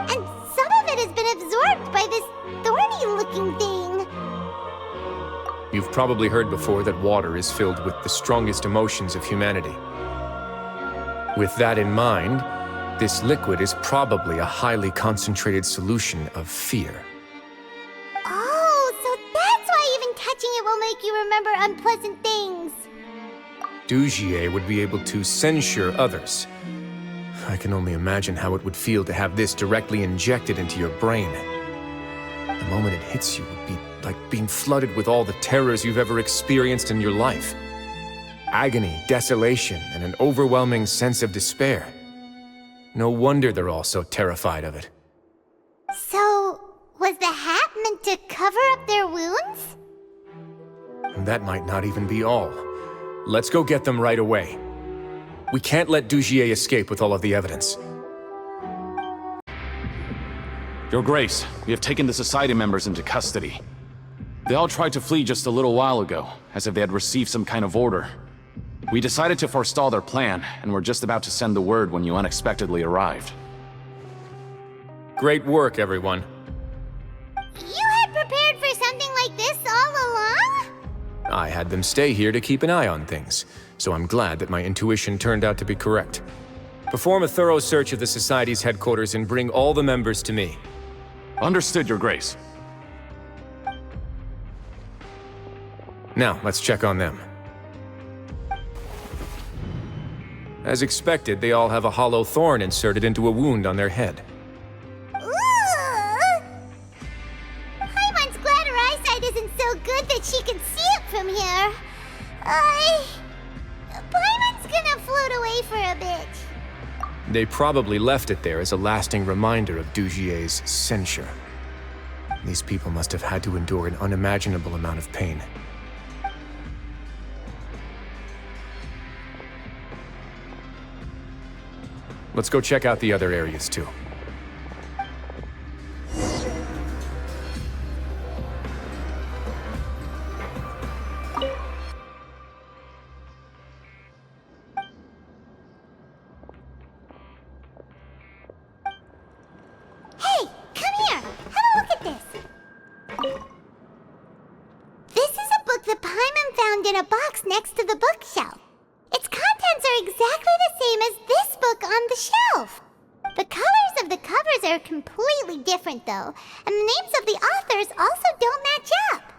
And some of it has been absorbed by this thorny-looking thing. You've probably heard before that water is filled with the strongest emotions of humanity. With that in mind, this liquid is probably a highly concentrated solution of fear. Oh, so that's why even touching it will make you remember unpleasant things. Dugier would be able to censure others. I can only imagine how it would feel to have this directly injected into your brain. The moment it hits you would be like being flooded with all the terrors you've ever experienced in your life. Agony, desolation, and an overwhelming sense of despair. No wonder they're all so terrified of it. So, was the hat meant to cover up their wounds? That might not even be all. Let's go get them right away. We can't let Dugier escape with all of the evidence. Your Grace, we have taken the Society members into custody. They all tried to flee just a little while ago, as if they had received some kind of order. We decided to forestall their plan, and were just about to send the word when you unexpectedly arrived. Great work, everyone. You had prepared for something like this all along? I had them stay here to keep an eye on things, so I'm glad that my intuition turned out to be correct. Perform a thorough search of the Society's headquarters and bring all the members to me. Understood, Your Grace. Now, let's check on them. As expected, they all have a hollow thorn inserted into a wound on their head. Ooh! Paimon's glad her eyesight isn't so good that she can see it from here. Paimon's gonna float away for a bit. They probably left it there as a lasting reminder of Dugier's censure. These people must have had to endure an unimaginable amount of pain. Let's go check out the other areas, too. Hey, come here! Have a look at this! This is a book that Paimon found in a box next to the bookshelf. Its contents are exactly the same as this book on the shelf. The colors of the covers are completely different, though, and the names of the authors also don't match up.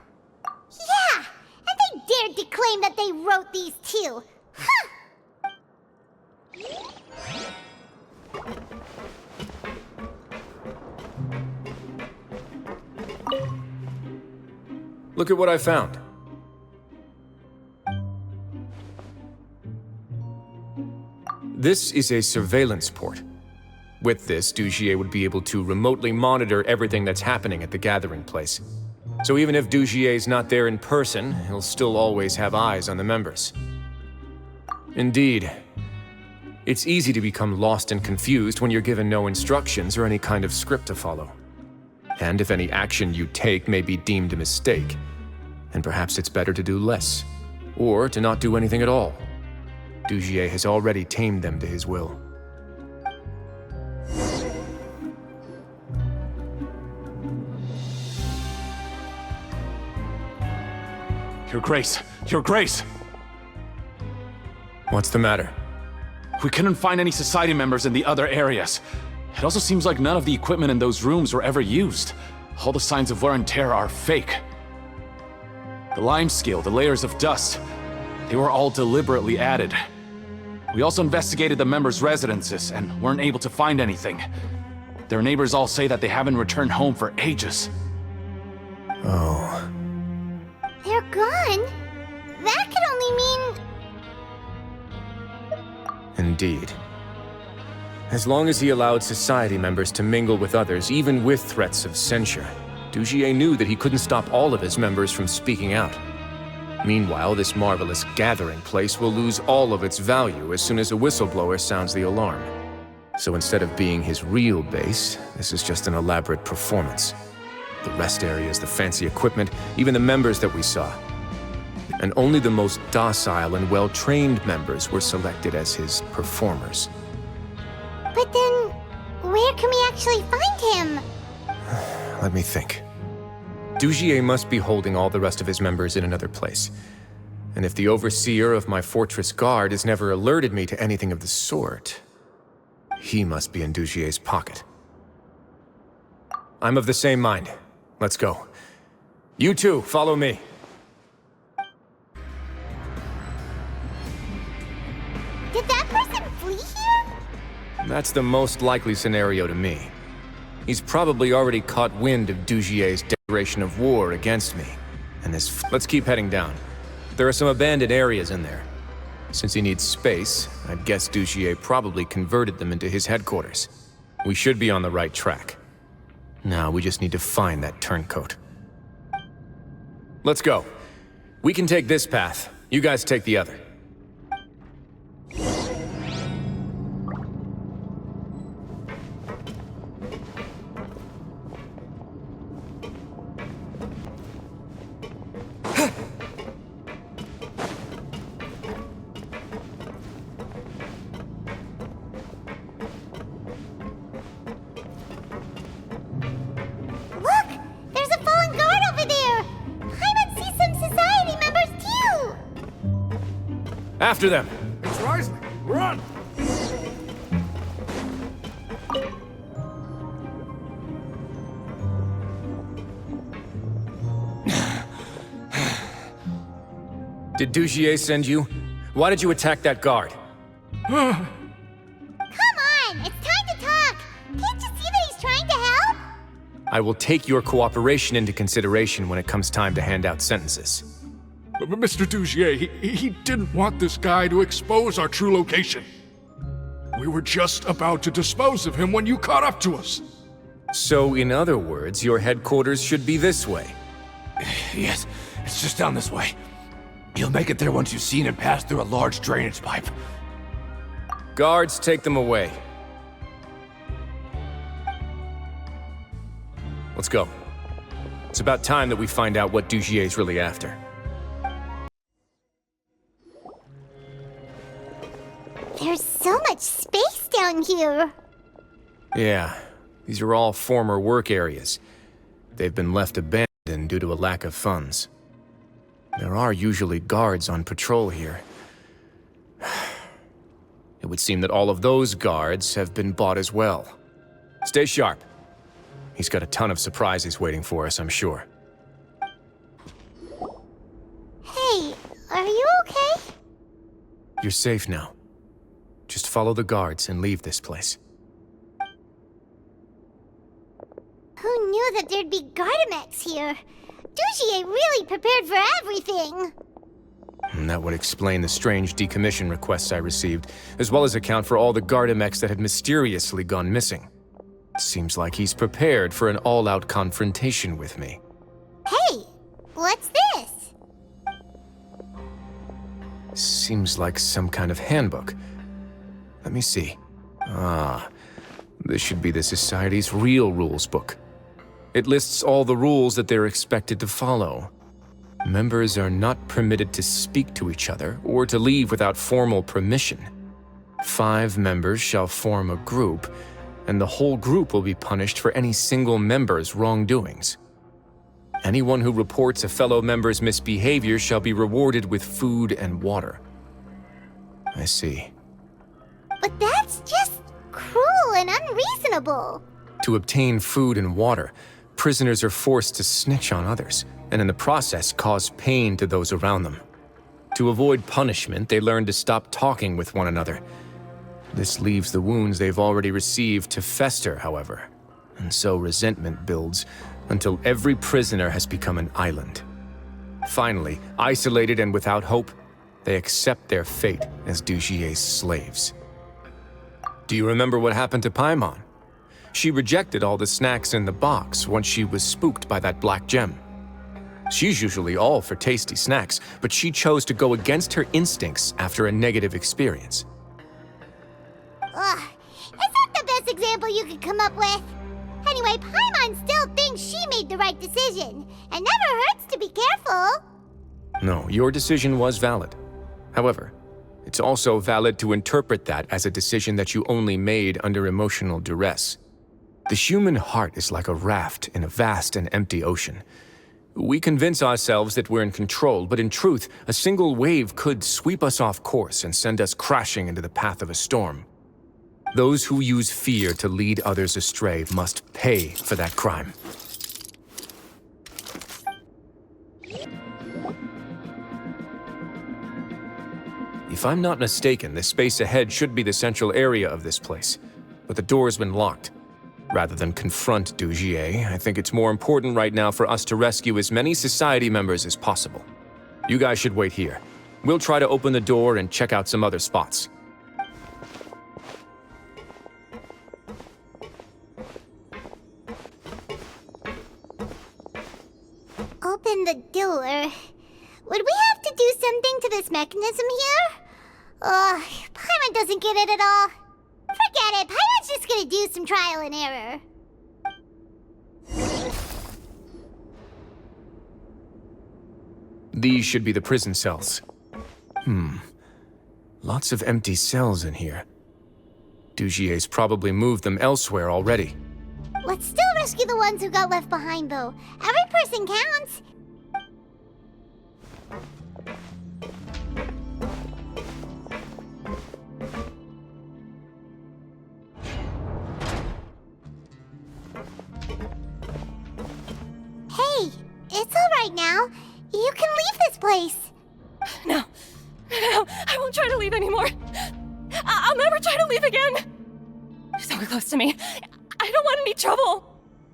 Yeah, and they dared to claim that they wrote these too. Huh! Look at what I found. This is a surveillance port. With this, Dugier would be able to remotely monitor everything that's happening at the gathering place. So even if Dugier's not there in person, he'll still always have eyes on the members. Indeed. It's easy to become lost and confused when you're given no instructions or any kind of script to follow. And if any action you take may be deemed a mistake, then perhaps it's better to do less, or to not do anything at all. Dugier has already tamed them to his will. Your Grace! Your Grace! What's the matter? We couldn't find any Society members in the other areas. It also seems like none of the equipment in those rooms were ever used. All the signs of wear and tear are fake. The lime scale, the layers of dust, they were all deliberately added. We also investigated the members' residences and weren't able to find anything. Their neighbors all say that they haven't returned home for ages. Oh. They're gone? That could only mean... Indeed. As long as he allowed Society members to mingle with others, even with threats of censure, Dugier knew that he couldn't stop all of his members from speaking out. Meanwhile, this marvelous gathering place will lose all of its value as soon as a whistleblower sounds the alarm. So instead of being his real base, this is just an elaborate performance. The rest areas, the fancy equipment, even the members that we saw. and only the most docile and well-trained members were selected as his performers. But then, where can we actually find him? Let me think. Dugier must be holding all the rest of his members in another place. And if the overseer of my fortress guard has never alerted me to anything of the sort, he must be in Dugier's pocket. I'm of the same mind. Let's go. You two, follow me. Did that person flee here? That's the most likely scenario to me. He's probably already caught wind of Dugier's declaration of war against me. And let's keep heading down. There are some abandoned areas in there. Since he needs space, I'd guess Dugier probably converted them into his headquarters. We should be on the right track. Now we just need to find that turncoat. Let's go. We can take this path. You guys take the other. After them! It's rising! Run! Did Dugier send you? Why did you attack that guard? Come on! It's time to talk! Can't you see that he's trying to help? I will take your cooperation into consideration when it comes time to hand out sentences. But Mr. Dugier, he didn't want this guy to expose our true location. We were just about to dispose of him when you caught up to us. So, in other words, your headquarters should be this way? Yes, it's just down this way. You'll make it there once you've seen him pass through a large drainage pipe. Guards, take them away. Let's go. It's about time that we find out what Dugier's really after. There's so much space down here. Yeah, these are all former work areas. They've been left abandoned due to a lack of funds. There are usually guards on patrol here. It would seem that all of those guards have been bought as well. Stay sharp. He's got a ton of surprises waiting for us, I'm sure. Hey, are you okay? You're safe now. Just follow the guards and leave this place. Who knew that there'd be Gardamex here? Dugier really prepared for everything. And that would explain the strange decommission requests I received, as well as account for all the Gardamex that had mysteriously gone missing. Seems like he's prepared for an all-out confrontation with me. Hey, what's this? Seems like some kind of handbook. Let me see. Ah, this should be the Society's real rules book. It lists all the rules that they're expected to follow. Members are not permitted to speak to each other or to leave without formal permission. 5 members shall form a group, and the whole group will be punished for any single member's wrongdoings. Anyone who reports a fellow member's misbehavior shall be rewarded with food and water. I see. But that's just cruel and unreasonable. To obtain food and water, prisoners are forced to snitch on others, and in the process cause pain to those around them. To avoid punishment, they learn to stop talking with one another. This leaves the wounds they've already received to fester, however, and so resentment builds until every prisoner has become an island. Finally, isolated and without hope, they accept their fate as Dugier's slaves. Do you remember what happened to Paimon? She rejected all the snacks in the box once she was spooked by that black gem. She's usually all for tasty snacks, but she chose to go against her instincts after a negative experience. Ugh, is that the best example you could come up with? Anyway, Paimon still thinks she made the right decision, and never hurts to be careful. No, your decision was valid. However, it's also valid to interpret that as a decision that you only made under emotional duress. The human heart is like a raft in a vast and empty ocean. We convince ourselves that we're in control, but in truth, a single wave could sweep us off course and send us crashing into the path of a storm. Those who use fear to lead others astray must pay for that crime. If I'm not mistaken, the space ahead should be the central area of this place, but the door's been locked. Rather than confront Dugier, I think it's more important right now for us to rescue as many society members as possible. You guys should wait here. We'll try to open the door and check out some other spots. Open the door. Would we have to do something to this mechanism here? Paimon doesn't get it at all. Forget it, Paimon's just gonna do some trial and error. These should be the prison cells. Lots of empty cells in here. Dugier's probably moved them elsewhere already. Let's still rescue the ones who got left behind, though. Every person counts. Hey, it's all right now. You can leave this place. No, I won't try to leave anymore. I'll never try to leave again. So close to me. I don't want any trouble.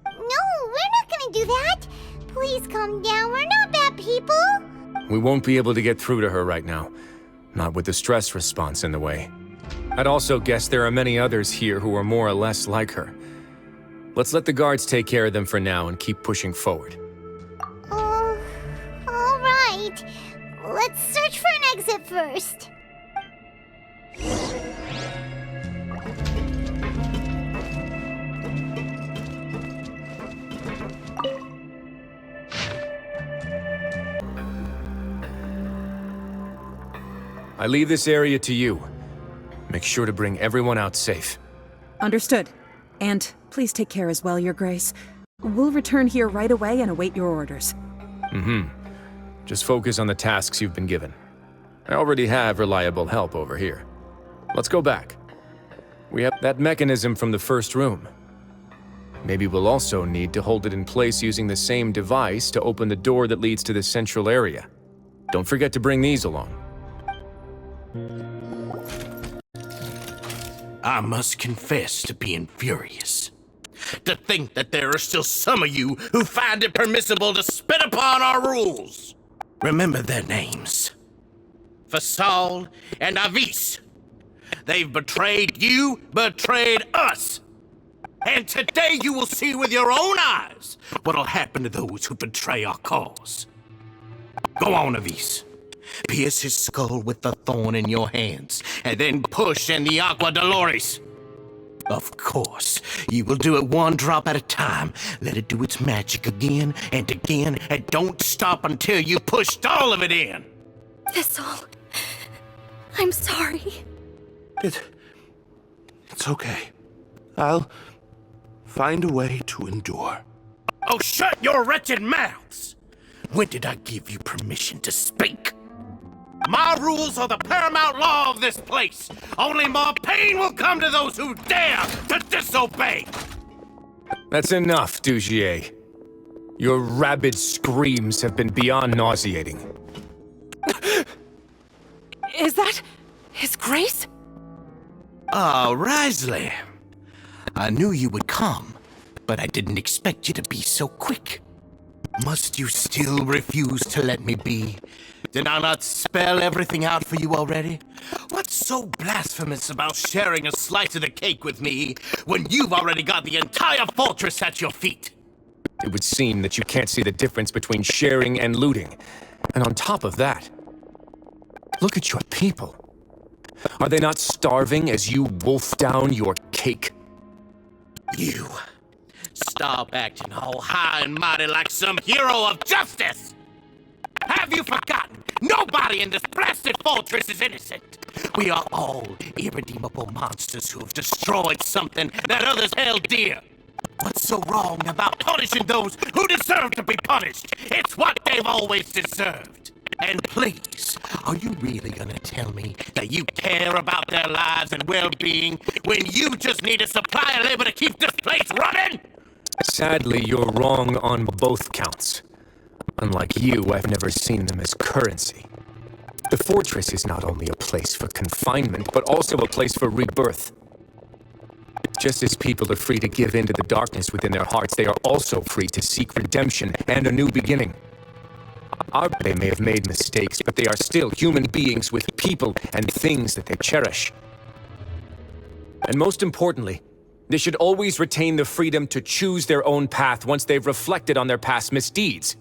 No, we're not gonna do that. Please calm down. We're not bad people. We won't be able to get through to her right now. Not with the stress response in the way. I'd also guess there are many others here who are more or less like her. Let's let the guards take care of them for now and keep pushing forward. All right. Let's search for an exit first. I leave this area to you. Make sure to bring everyone out safe. Understood. And please take care as well, Your Grace. We'll return here right away and await your orders. Just focus on the tasks you've been given. I already have reliable help over here. Let's go back. We have that mechanism from the first room. Maybe we'll also need to hold it in place using the same device to open the door that leads to the central area. Don't forget to bring these along. I must confess to being furious. To think that there are still some of you who find it permissible to spit upon our rules. Remember their names. Fasal and Avis. They've betrayed you, betrayed us. And today you will see with your own eyes what'll happen to those who betray our cause. Go on, Avis. Pierce his skull with the thorn in your hands, and then push in the Aqua Dolores. Of course, you will do it one drop at a time. Let it do its magic again, and don't stop until you pushed all of it in. Thistle, I'm sorry. It's okay. I'll find a way to endure. Oh, shut your wretched mouths! When did I give you permission to speak? My rules are the paramount law of this place. Only more pain will come to those who dare to disobey. That's enough, Dugier. Your rabid screams have been beyond nauseating. Is that His Grace? Wriothesley. I knew you would come, but I didn't expect you to be so quick. Must you still refuse to let me be? Did I not spell everything out for you already? What's so blasphemous about sharing a slice of the cake with me when you've already got the entire fortress at your feet? It would seem that you can't see the difference between sharing and looting. And on top of that, look at your people. Are they not starving as you wolf down your cake? You. Stop acting all high and mighty like some hero of justice! Have you forgotten Nobody in this blasted fortress is innocent. We are all irredeemable monsters who have destroyed something that others held dear. What's so wrong about punishing those who deserve to be punished? It's what they've always deserved. And please, are you really gonna tell me that you care about their lives and well-being when you just need a supply of labor to keep this place running? Sadly, you're wrong on both counts. Unlike you, I've never seen them as currency. The fortress is not only a place for confinement, but also a place for rebirth. Just as people are free to give in to the darkness within their hearts, they are also free to seek redemption and a new beginning. They may have made mistakes, but they are still human beings with people and things that they cherish. And most importantly, they should always retain the freedom to choose their own path once they've reflected on their past misdeeds.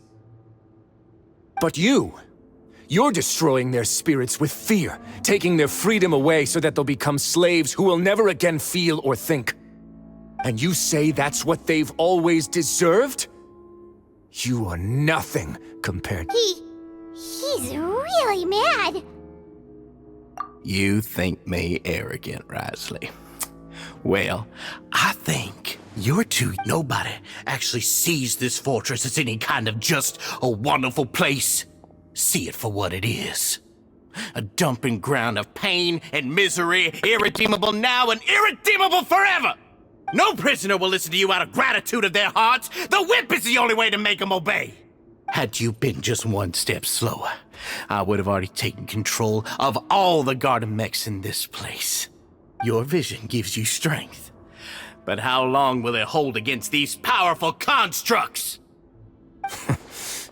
But you're destroying their spirits with fear, taking their freedom away so that they'll become slaves who will never again feel or think. And you say that's what they've always deserved? You are nothing compared. He's really mad. You think me arrogant, Wriothesley? Well, I think you're too. Nobody actually sees this fortress as any kind of just a wonderful place. See it for what it is. A dumping ground of pain and misery, irredeemable now and irredeemable forever. No prisoner will listen to you out of gratitude of their hearts. The whip is the only way to make them obey. Had you been just one step slower, I would have already taken control of all the garden mechs in this place. Your vision gives you strength. But how long will it hold against these powerful constructs?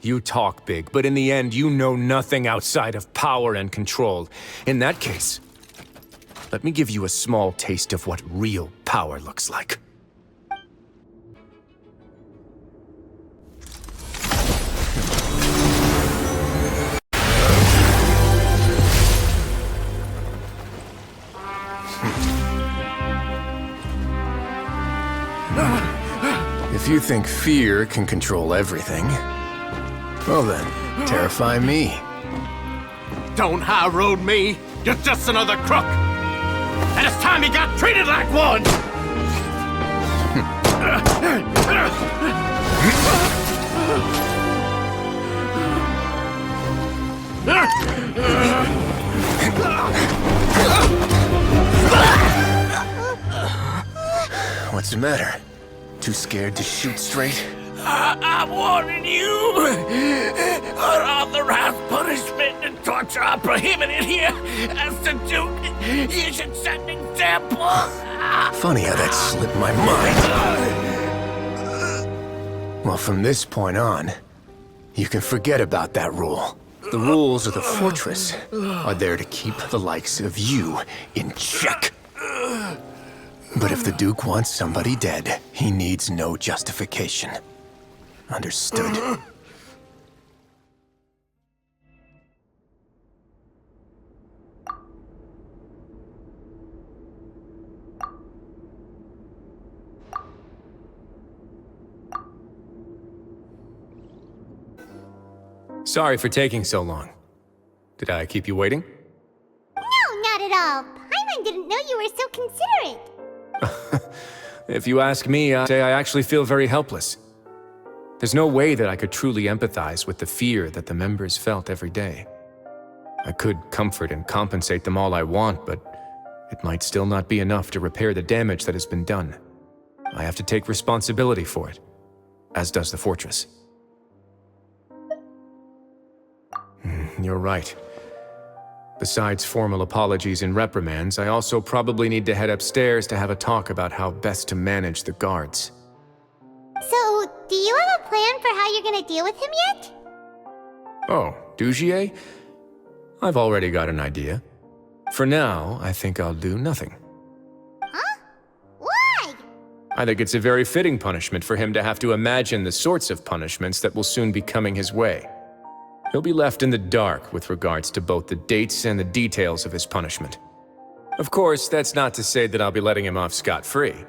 You talk big, but in the end, you know nothing outside of power and control. In that case, let me give you a small taste of what real power looks like. If you think fear can control everything, well then, terrify me. Don't high road me. You're just another crook. And it's time you got treated like one. What's the matter? Too scared to shoot straight? I'm warning you. Unauthorized punishment and torture are prohibited here. As the Duke, you should set an example. Funny how that slipped my mind. Well, from this point on, you can forget about that rule. The rules of the fortress are there to keep the likes of you in check. But if the Duke wants somebody dead, he needs no justification. Understood. Sorry for taking so long. Did I keep you waiting? No, not at all. Paimon didn't know you were so considerate. If you ask me, I'd say I actually feel very helpless. There's no way that I could truly empathize with the fear that the members felt every day. I could comfort and compensate them all I want, but it might still not be enough to repair the damage that has been done. I have to take responsibility for it, as does the fortress. You're right. Besides formal apologies and reprimands, I also probably need to head upstairs to have a talk about how best to manage the guards. So, do you have a plan for how you're gonna deal with him yet? Oh, Dugier? I've already got an idea. For now, I think I'll do nothing. Huh? Why? I think it's a very fitting punishment for him to have to imagine the sorts of punishments that will soon be coming his way. He'll be left in the dark with regards to both the dates and the details of his punishment. Of course, that's not to say that I'll be letting him off scot-free.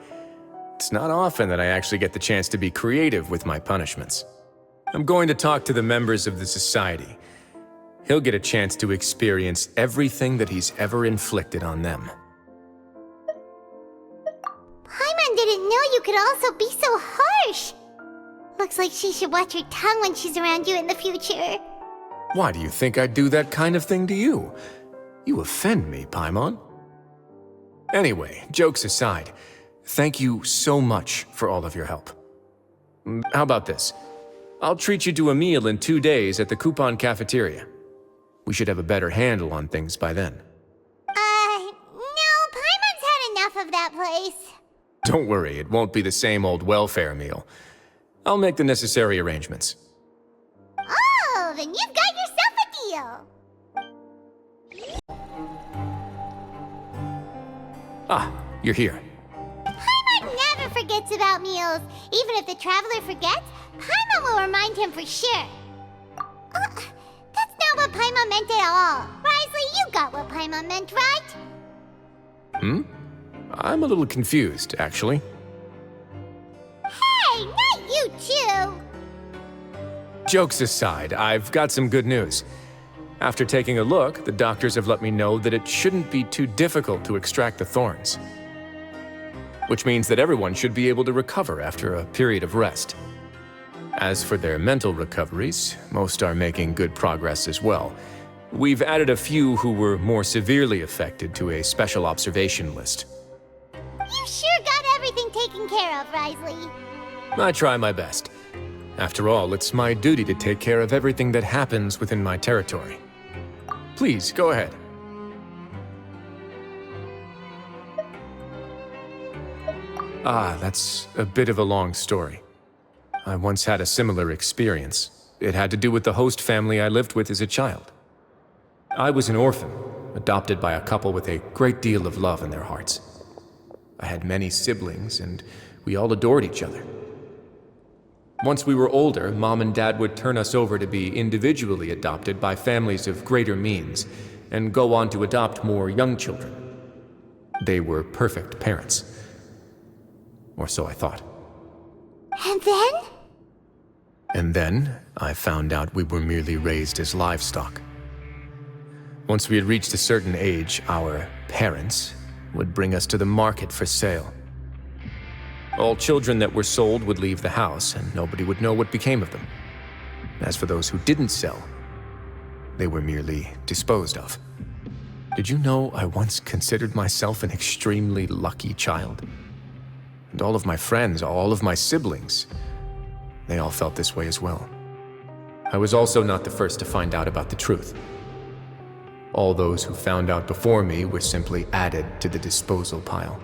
It's not often that I actually get the chance to be creative with my punishments. I'm going to talk to the members of the society, He'll get a chance to experience everything that he's ever inflicted on them. Paimon didn't know you could also be so harsh. Looks like she should watch her tongue when she's around you in the future. Why do you think I'd do that kind of thing to you? You offend me, Paimon. Anyway, jokes aside, thank you so much for all of your help. How about this? I'll treat you to a meal in 2 days at the Coupon Cafeteria. We should have a better handle on things by then. No, Paimon's had enough of that place. Don't worry, it won't be the same old welfare meal. I'll make the necessary arrangements. Oh, then you've got yourself a deal. Ah, you're here. Paimon never forgets about meals. Even if the traveler forgets, Paimon will remind him for sure. That's not what Paimon meant at all. Wriothesley, you got what Paimon meant, right? I'm a little confused, actually. Hey, not you too! Jokes aside, I've got some good news. After taking a look, the doctors have let me know that it shouldn't be too difficult to extract the thorns. Which means that everyone should be able to recover after a period of rest. As for their mental recoveries, most are making good progress as well. We've added a few who were more severely affected to a special observation list. You sure got everything taken care of, Wriothesley. I try my best. After all, it's my duty to take care of everything that happens within my territory. Please, go ahead. That's a bit of a long story. I once had a similar experience. It had to do with the host family I lived with as a child. I was an orphan, adopted by a couple with a great deal of love in their hearts. I had many siblings, and we all adored each other. Once we were older, Mom and Dad would turn us over to be individually adopted by families of greater means, and go on to adopt more young children. They were perfect parents. Or so I thought. And then? And then, I found out we were merely raised as livestock. Once we had reached a certain age, our parents would bring us to the market for sale. All children that were sold would leave the house, and nobody would know what became of them. As for those who didn't sell, they were merely disposed of. Did you know I once considered myself an extremely lucky child? And all of my friends, all of my siblings, they all felt this way as well. I was also not the first to find out about the truth. All those who found out before me were simply added to the disposal pile.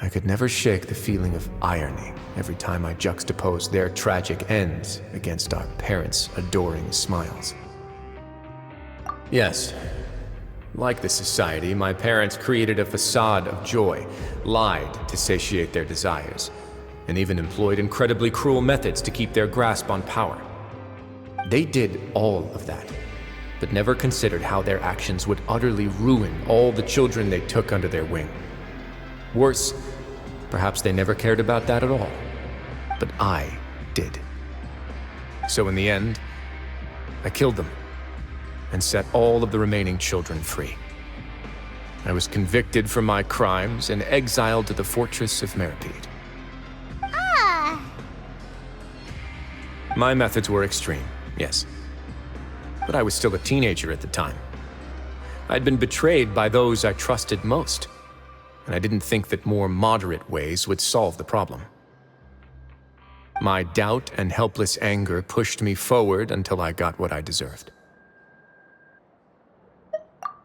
I could never shake the feeling of irony every time I juxtaposed their tragic ends against our parents' adoring smiles. Yes, like the society, my parents created a facade of joy, lied to satiate their desires, and even employed incredibly cruel methods to keep their grasp on power. They did all of that, but never considered how their actions would utterly ruin all the children they took under their wing. Worse, perhaps they never cared about that at all. But I did. So in the end, I killed them and set all of the remaining children free. I was convicted for my crimes and exiled to the fortress of Meropide. My methods were extreme, yes. But I was still a teenager at the time. I'd been betrayed by those I trusted most, and I didn't think that more moderate ways would solve the problem. My doubt and helpless anger pushed me forward until I got what I deserved.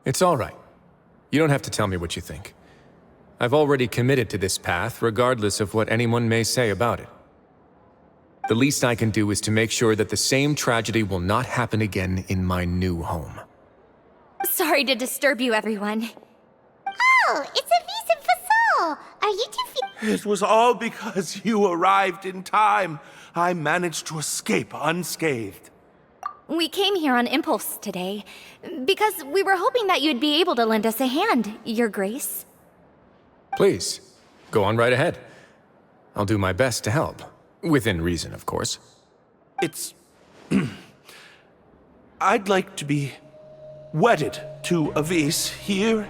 It's all right. You don't have to tell me what you think. I've already committed to this path, regardless of what anyone may say about it. The least I can do is to make sure that the same tragedy will not happen again in my new home. Sorry to disturb you, everyone. Oh, it's a vis facile. Are you two It was all because you arrived in time. I managed to escape unscathed. We came here on impulse today, because we were hoping that you'd be able to lend us a hand, Your Grace. Please, go on right ahead. I'll do my best to help. Within reason, of course. It's... I'd like to be wedded to Avis here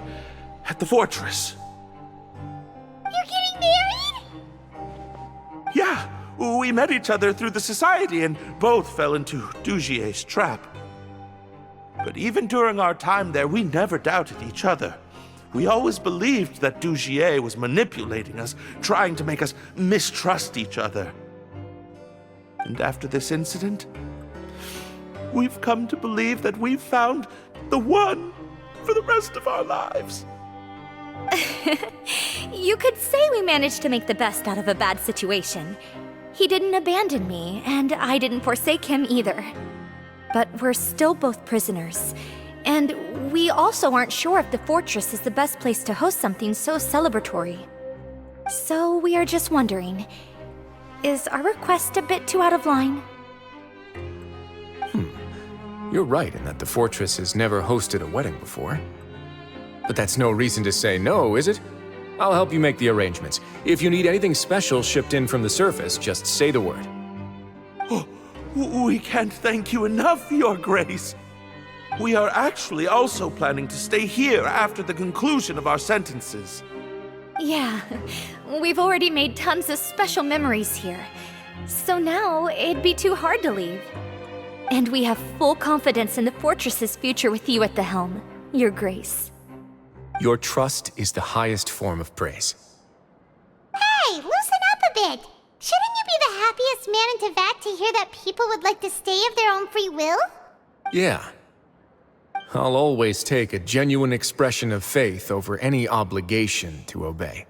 at the fortress. You're getting married? Yeah, we met each other through the society and both fell into Dugier's trap. But even during our time there, we never doubted each other. We always believed that Dugier was manipulating us, trying to make us mistrust each other. And after this incident, we've come to believe that we've found the one for the rest of our lives. You could say we managed to make the best out of a bad situation. He didn't abandon me, and I didn't forsake him either. But we're still both prisoners. And we also aren't sure if the fortress is the best place to host something so celebratory. So we are just wondering, is our request a bit too out of line? You're right in that the fortress has never hosted a wedding before. But that's no reason to say no, is it? I'll help you make the arrangements. If you need anything special shipped in from the surface, just say the word. Oh, we can't thank you enough, Your Grace. We are actually also planning to stay here after the conclusion of our sentences. Yeah, we've already made tons of special memories here. So now it'd be too hard to leave. And we have full confidence in the fortress's future with you at the helm, Your Grace. Your trust is the highest form of praise. Hey, loosen up a bit. Shouldn't you be the happiest man in Teyvat to hear that people would like to stay of their own free will? Yeah. I'll always take a genuine expression of faith over any obligation to obey.